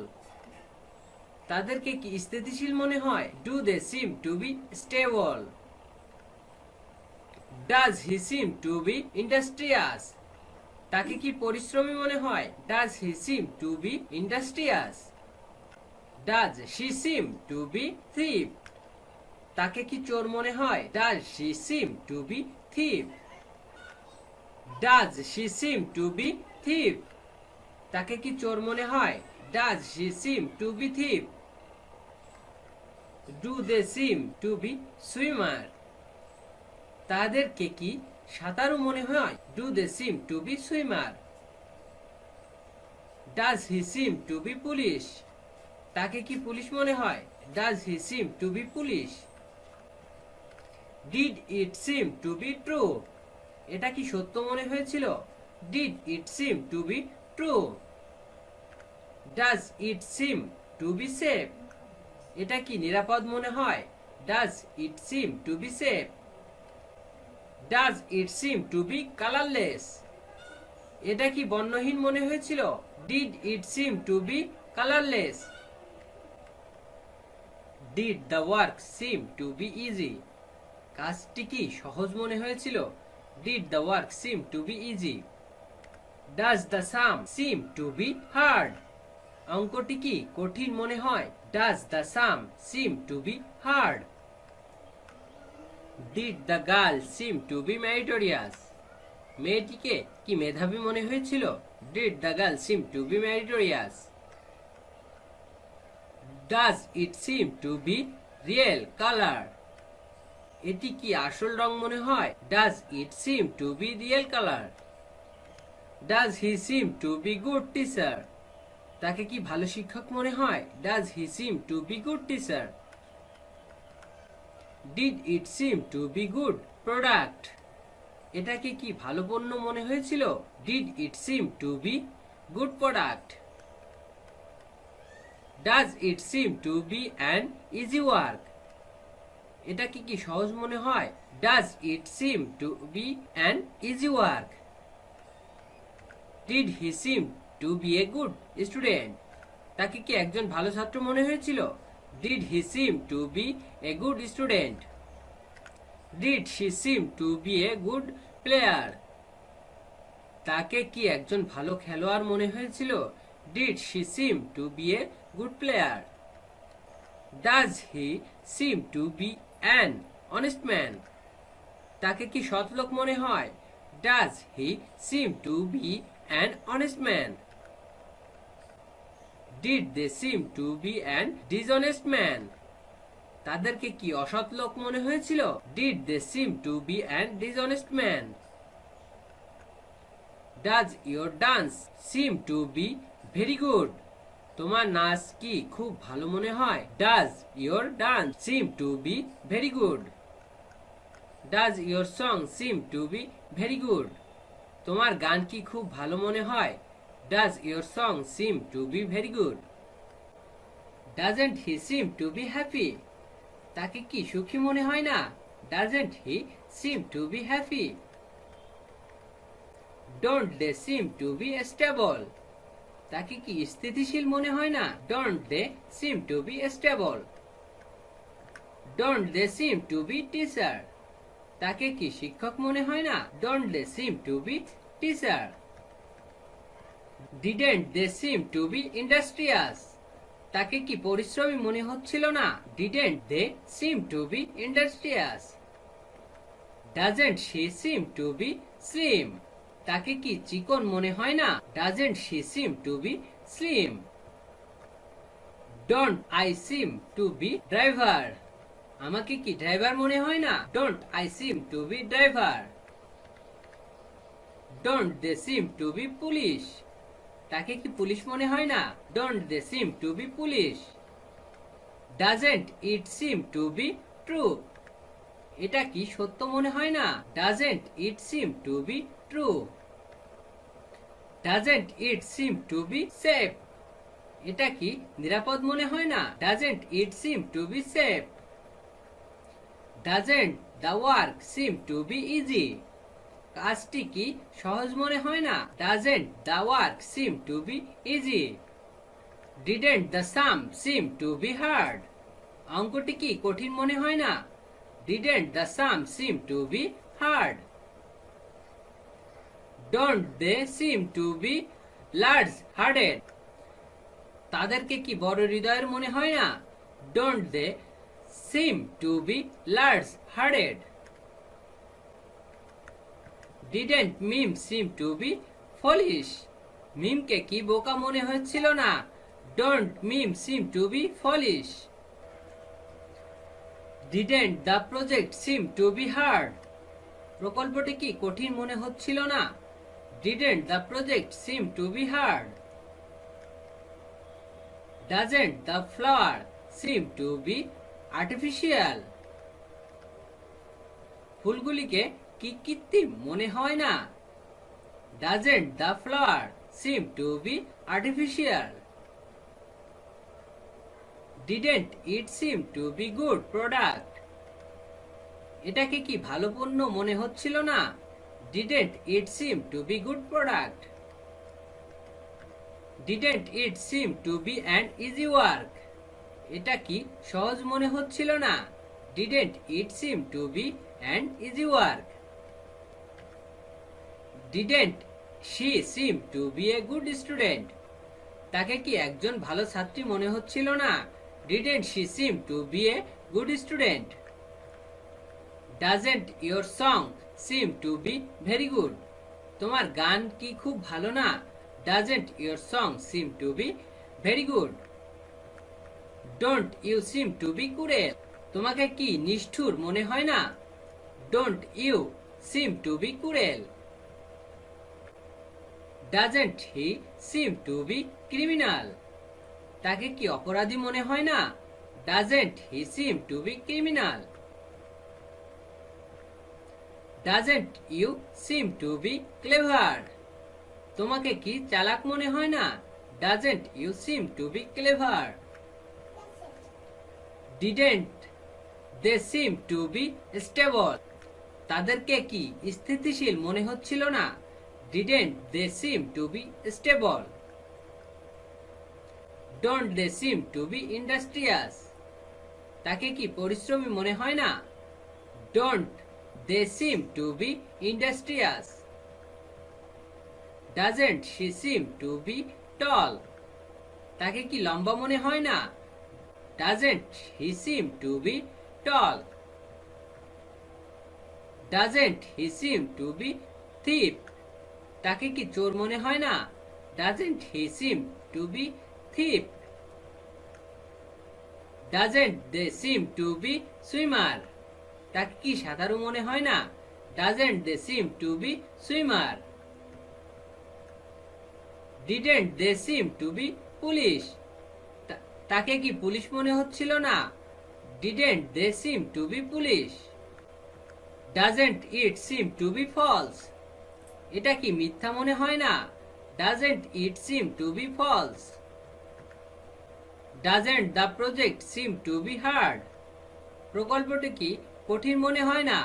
তাদেরকে কি স্থিতিশীল মনে হয়? Do they seem to be stable? Does he seem to be industrious? তাকে কি পরিশ্রমী মনে হয়? Does he seem to be industrious? Does she seem to be thief? তাকে কি চোর মনে হয়? Does she seem to be thief? Does she seem to be thief? তাকে কি চোর মনে হয়? Does she seem to be thief? Do they seem to be swimmer? তাদেরকে কি সাঁতারু মনে হয়? Do they seem to be swimmer? Does he seem to be police? তাকে কি পুলিশ মনে হয়? Does he seem to be police? Did it seem to be true? এটা কি সত্য মনে হয়েছিল? Did it seem to be true? Does it seem to be safe? এটা কি নিরাপদ মনে হয়? Does it seem to be safe? Does it seem to be colorless? এটা কি বর্ণহীন মনে হয়েছিল? Did it seem to be colorless? Did the work seem to be easy? কাজটি কি সহজ মনে হয়েছিল? Did the work seem to be easy? Does the sum seem to be hard? অঙ্কটি কি কঠিন মনে হয়? Does the sum seem to be hard? Did the girl seem to be meritorious? মেয়েটিকে কি মেধাবী মনে হয়েছিল? Did the girl seem to be meritorious? Does it seem to be real color? এটি কি আসল রং মনে হয়? Does it seem to be real color? Does he seem to be good teacher? তাকে কি ভালো শিক্ষক মনে হয়? Does he seem to be good teacher? Did it seem to be good product? এটাকে কি ভালো পণ্য মনে হয়েছিল? Did it seem to be good product? Does it seem to be an easy work? এটা কি সহজ মনে হয়? Does it seem to be an easy work? Did he seem to be a good student? তাকে কি একজন ভালো ছাত্র মনে হয়েছিল? Did he seem to be a good student? Did she seem to be a good player? তাকে কি একজন ভালো খেলোয়াড় মনে হয়েছিল? Did she seem to be a good player? Does he seem to be an honest man? তাকে কি সৎ লোক মনে হয়? Does he seem to be an honest man? Did they seem to be an dishonest man? তাদেরকে কি অসৎ লোক মনে হয়েছিল? Did they seem to be an dishonest man? Does your dance seem to be very good? তোমার নাচ কি খুব ভালো মনে হয়? Does your dance seem to be very good? Does your song seem to be very good? তোমার গান কি খুব ভালো মনে হয়? Does your song seem to be very good? Doesn't he seem to be happy? তাকে কি সুখী মনে হয় না? Doesn't he seem to be happy? Don't they seem to be stable? তাকে কি স্থিতিশীল মনে হয় না? Don't they seem to be stable? Don't they seem to be teacher? তাকে কি শিক্ষক মনে হয় না? Don't they seem to be teacher? Didn't they seem to be industrious? তাকে কি পরিশ্রমী মনে হচ্ছিল না? Didn't they seem to be industrious? Doesn't she seem to be slim? তাকে কি চিকন মনে হয় না? Doesn't she seem to be slim? Don't I seem to be driver? আমাকে কি ড্রাইভার মনে হয় না? Don't I seem to be driver? Don't they seem to be police? তাকে কি পুলিশ মনে হয় না? Don't they seem to be police? Doesn't it seem to be true? এটা কি সত্য মনে হয় না? Doesn't it seem to be true? Doesn't it seem to be safe? এটা কি নিরাপদ মনে হয় না? Doesn't it seem to be safe? Doesn't the work seem to be easy? কাজটি কি সহজ মনে হয় না? Doesn't the work seem to be easy? Didn't the sum seem to be hard? অঙ্কটি কি কঠিন মনে হয় না? Didn't the sum seem to be hard? Don't they seem to be large-hearted? তাদেরকে কি বড় হৃদয়ের মনে হয় না? Don't they seem to be large-hearted? Didn't Mim seem to be foolish? মিমকে কি বোকা মনে হচ্ছিল না? Don't Mim seem to be foolish. Didn't the project seem to be hard. প্রকল্পটি কি কঠিন মনে হচ্ছিল না? Didn't the project seem to be hard. Doesn't the flower seem to be artificial. ফুলগুলিকে কি কৃত্রিম মনে হয় না? Doesn't the flower seem to be artificial. Didn't it seem to be good product. এটাকে কি ভালো পণ্য মনে হচ্ছিল না? Didn't it seem to be good product. Didn't it seem to be an easy work. এটা কি সহজ মনে হচ্ছিল না? Didn't it seem to be an easy work. Didn't she seem to be a good student. তাকে কি একজন ভালো ছাত্রী মনে হচ্ছিল না? Didn't she seem to be a good student. Doesn't your song seem to be very good. তোমার গান কি খুব ভালো না? Doesn't your song seem to be very good. Don't you seem to be cruel. তোমাকে কি নিষ্ঠুর মনে হয় না? Don't you seem to be cruel. Doesn't he seem to be criminal. তাকে কি অপরাধী মনে হয় না? Doesn't he seem to be criminal. Doesn't you seem to be clever. তোমাকে কি চালাক মনে হয় না? Doesn't you seem to be clever. Didn't they seem to be stable. তাদেরকে কি স্থিতিশীল মনে হচ্ছিল না? Didn't they seem to be stable. Don't they seem to be industrious. তাকে কি পরিশ্রমী মনে হয় না? Don't they seem to be industrious. Doesn't she seem to be tall. তাকে কি লম্বা মনে হয় না? Doesn't he seem to be tall. Doesn't he seem to be thief. তাকে কি চোর মনে হয় না? Doesn't he seem to be thief. Doesn't they seem to be swimmer. তাকে কি সাঁতারু মনে হয় না? Doesn't they seem to be swimmer. Didn't they seem to be police. তাকে কি পুলিশ মনে হচ্ছিল না? Didn't they seem to be police. Doesn't it seem to be false. এটা কি মিথ্যা মনে হয় না? Doesn't it seem to be false. Doesn't the project seem to be hard. প্রকল্পটি কি কঠিন মনে হয় না?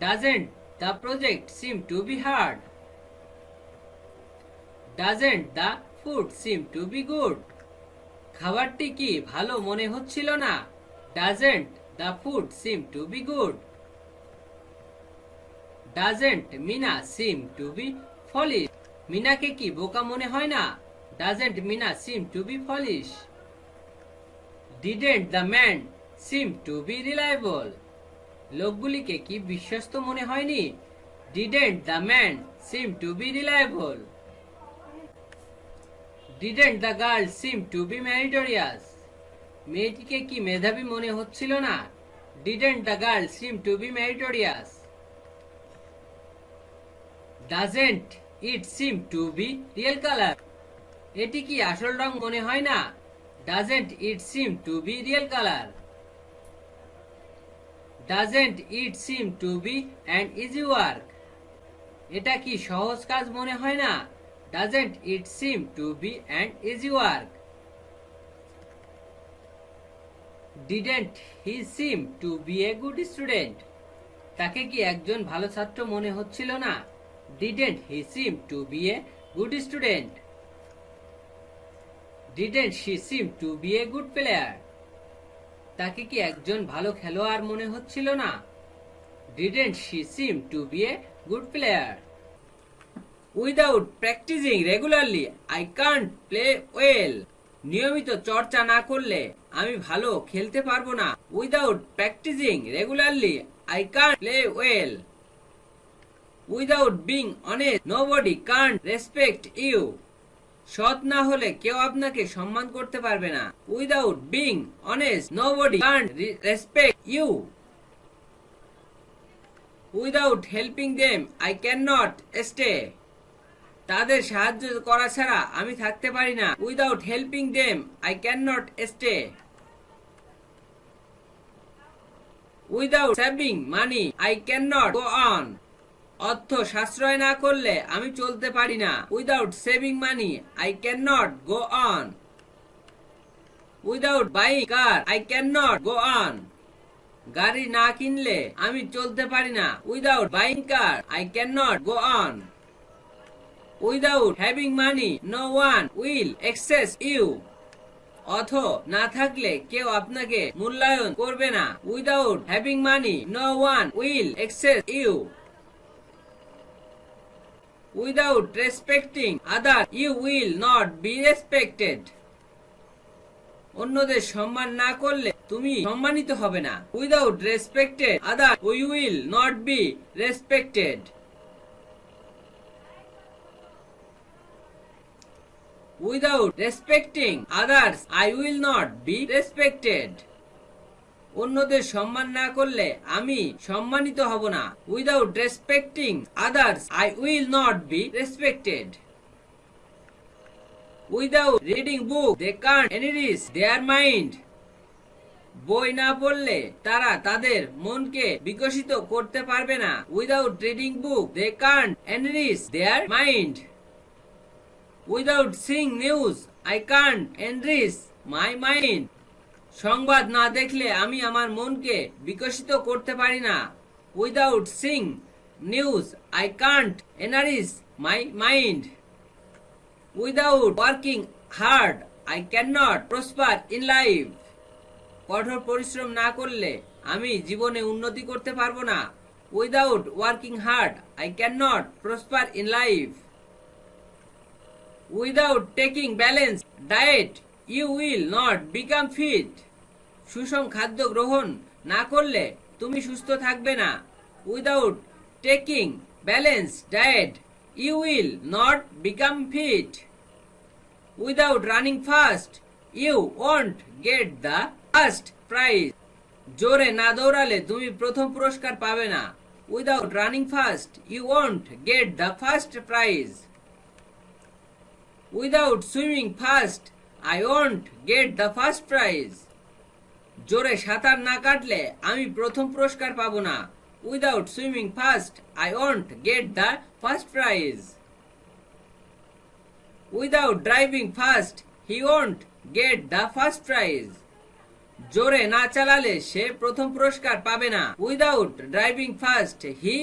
Doesn't the project seem to be hard. Doesn't the food seem to be good. খাবারটি কি ভালো মনে হচ্ছিল না? Doesn't the food seem to be good. Doesn't Mina seem to be foolish. মিনাকে কি বোকা মনে হয় না? Doesn't Mina seem to be foolish. Didn't the man seem to be reliable. লোকগুলিকে কি বিশ্বস্ত মনে হয়নি? Didn't the man seem to be reliable. Didn't the girl seem to be meritorious. মেয়েটিকে কি মেধাবী মনে হচ্ছিল না? Didn't the girl seem to be meritorious. Doesn't it seem to be real colour. এটি কি আসল রং মনে হয় না? Doesn't it seem to be real colour. Doesn't it seem to be an easy work. এটা কি সহজ কাজ মনে হয় না? Doesn't it seem to be an easy work. Didn't he seem to be a good student. তাকে কি একজন ভালো ছাত্র মনে হচ্ছিল না? Didn't he seem to be a good student. Didn't she seem to be a good player. তাকে কি একজন ভালো খেলোয়াড় মনে হচ্ছিল না? Didn't she seem to be a good player. Without practising regularly I can't play well. নিয়মিত চর্চা না করলে আমি ভালো খেলতে পারবো না। Without practising regularly I can't play well. Without being honest nobody can't respect you. সৎ না হলে কেউ আপনাকে সম্মান করতে পারবে না। Without being honest nobody can respect you. Without helping them I can not stay. তাদের সাহায্য করা ছাড়া আমি থাকতে পারি না। Without helping them I can not stay. Without saving money I can not go on. অর্থ সাশ্রয় না করলে আমি চলতে পারি না। Without saving money I can not go on. Without buying car I can not go on. গাড়ি না কিনলে আমি চলতে পারি না। Without buying car I can not go on. Without having money no one will access you. অর্থ না থাকলে কেউ আপনাকে মূল্যায়ন করবে না। Without having money no one will access you. Without respecting other you will not be respected. অন্যদের সম্মান না করলে তুমি সম্মানিত হবে না। Without respected other you will not be respected. Without respecting others, I will not be respected. অন্যদের সম্মান না করলে আমি সম্মানিত হব না। Without respecting others, I will not be respected. Without reading book, they can't enrich their mind. বই না পড়লে তারা তাদের মনকে বিকশিত করতে পারবে না। Without reading book, they can't enrich their mind. Without seeing news, I can't enrich my mind. সংবাদ না দেখলে আমি আমার মনকে বিকশিত করতে পারি না। Without seeing news, I can't enrich my mind. Without working hard, I cannot prosper in life. কঠোর পরিশ্রম না করলে আমি জীবনে উন্নতি করতে পারবো না। Without working hard, I cannot prosper in life. Without taking balanced diet, you will not become fit. সুষম খাদ্য গ্রহণ না করলে তুমি সুস্থ থাকবে না। Without taking balanced diet, you will not become fit. Without running fast, you won't get the first prize. জোরে না দৌড়ালে তুমি প্রথম পুরস্কার পাবে না। Without running fast, you won't get the first prize. Without swimming fast, I won't get the first prize. জোরে সাঁতার না কাটলে আমি প্রথম পুরস্কার পাবো না। Without swimming fast, I won't get the first prize. Without driving fast, he won't get the first prize. জোরে না চালালে সে প্রথম পুরস্কার পাবে না। Without driving fast, he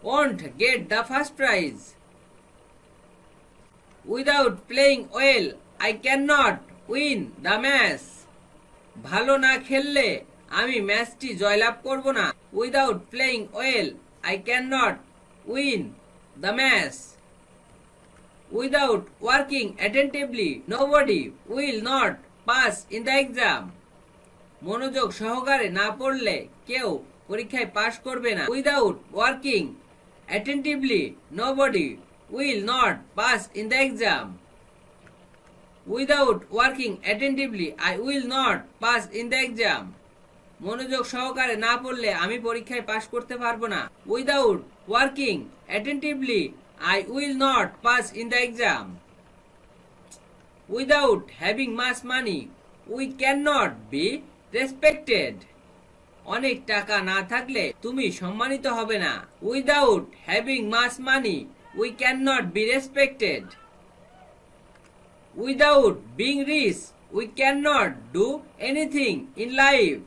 won't get the first prize. Without playing well, I cannot win the match. ভালো না খেললে আমি ম্যাচটি জয়লাভ করব না। Without playing well, I cannot win the match. Without working attentively, nobody will not pass in the exam. মনোযোগ সহকারে না পড়লে কেউ পরীক্ষায় পাশ করবে না। Without working attentively, nobody will not pass in the exam. Without working attentively, I will not pass in the exam. মনোযোগ সহকারে না পড়লে আমি পরীক্ষায় পাশ করতে পারবো না। Without working attentively, I will not pass in the exam. Without having much money, we cannot be respected. অনেক টাকা না থাকলে তুমি সম্মানিত হবে না। Without having much money, we cannot be respected. Without being rich, we cannot do anything in life.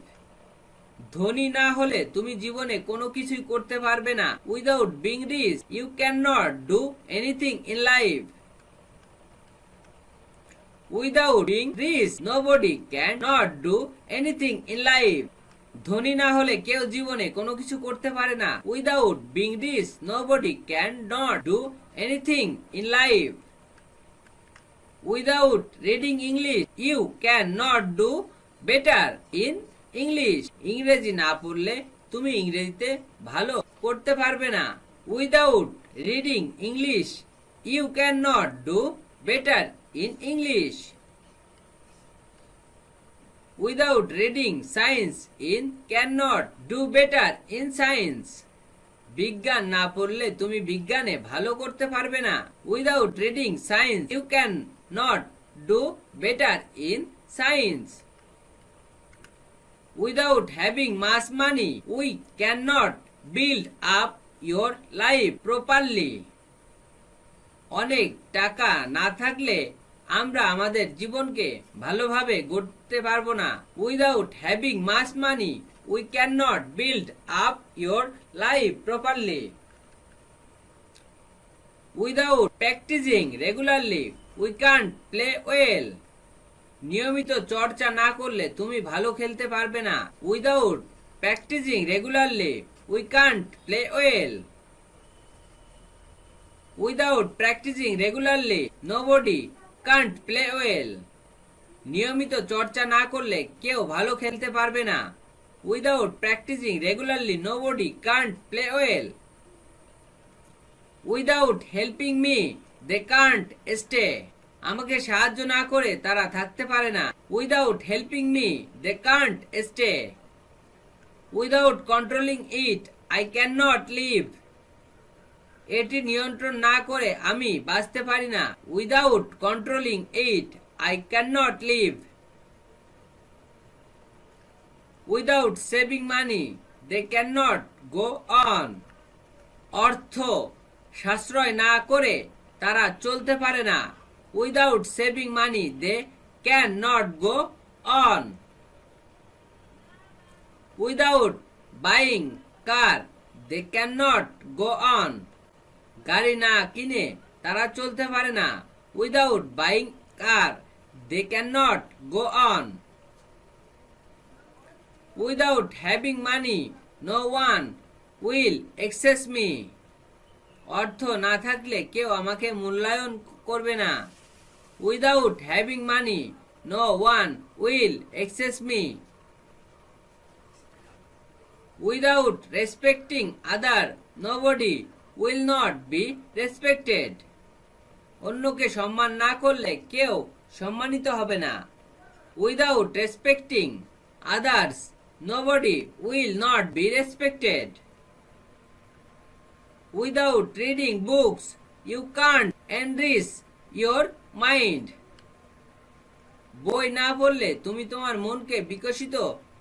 ধনী না হলে তুমি জীবনে কোনো কিছুই করতে পারবে না। Without being rich, you cannot do anything in life. Without being rich, nobody cannot do anything in life. ধনী না হলে কেউ জীবনে কোনো কিছু করতে পারে না। Without being rich, nobody cannot do anything in life. Without reading English, you cannot do better in English. ইংরেজি না পড়লে তুমি ইংরেজিতে ভালো করতে পারবে না। Without reading English, you cannot do better in English. Without reading science in cannot do better in science. বিজ্ঞান না পড়লে তুমি বিজ্ঞানে ভালো করতে পারবে না। Without reading science you can not do better in science. Without having much money we cannot build up your life properly. অনেক টাকা না থাকলে আমরা আমাদের জীবনকে ভালোভাবে গড়তে পারবো না। Without having much money we cannot build up your life properly. Without practicing regularly we can't play well. নিয়মিত চর্চা না করলে তুমি ভালো খেলতে পারবে না। Without practicing regularly we can't play well. Without practicing regularly nobody can't play well. নিয়মিত চর্চা না করলে কেউ ভালো খেলতে পারবে না। Without practicing regularly nobody can't play well. Without helping me they can't stay. আমাকে সাহায্য না করে তারা থাকতে পারে না। Without helping me they can't stay. Without controlling it I cannot live. এটি নিয়ন্ত্রণ না করে আমি বাঁচতে পারি না। Without controlling it I cannot live. Without saving money they cannot go on. অর্থ সাশ্রয় না করে তারা চলতে পারে না। Without saving money they cannot go on. Without buying car they cannot go on. গাড়ি না কিনে তারা চলতে পারে না। Without buying car they cannot go on. Without having money no one will access me. অর্থ না থাকলে কেউ আমাকে মূল্যায়ন করবে না। Without having money no one will access me. Without respecting other nobody will not be respected. অন্যকে সম্মান না করলে কেউ সম্মানিত হবে না। Without respecting others nobody will not be respected. Without reading books you can't enrich your mind. বই না পড়লে তুমি তোমার মনকে বিকশিত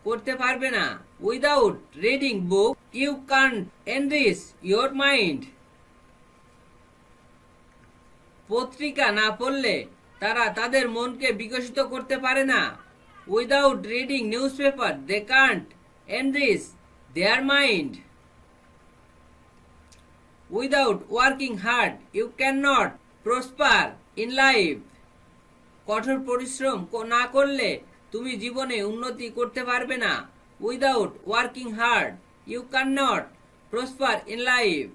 করতে পারবে না। Without reading book you can't enrich your mind. পত্রিকা না পড়লে তারা তাদের মনকে বিকশিত করতে পারে না। Without reading newspaper they can't enrich their mind. Without working hard you cannot prosper in life. কঠোর পরিশ্রম না করলে তুমি জীবনে উন্নতি করতে পারবে না। Without working hard you cannot prosper in life.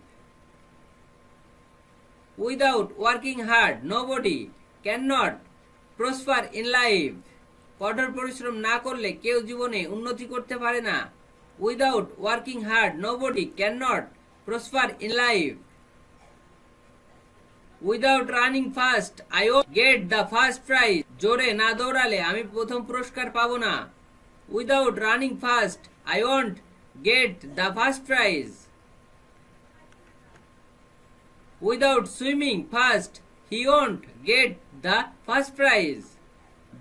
Without working hard nobody cannot prosper in life. কঠোর পরিশ্রম না করলে কেউ জীবনে উন্নতি করতে পারে না। Without working hard nobody cannot prosper in life. Without running fast I won't get the first prize. জোরে না দৌড়ালে আমি প্রথম পুরস্কার পাবো না। Without running fast I won't get the first prize. Without swimming fast he won't get the first prize.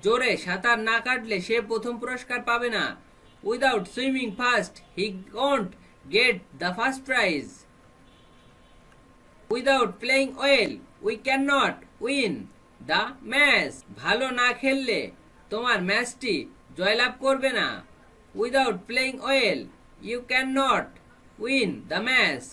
জোরে সাঁতার না কাটলে সে প্রথম পুরস্কার পাবে না। Without swimming fast he won't get the first prize. Without playing well we cannot win the match. ভালো না খেললে তোমার ম্যাচটি জয়লাভ করবে না। Without playing well you cannot win the match.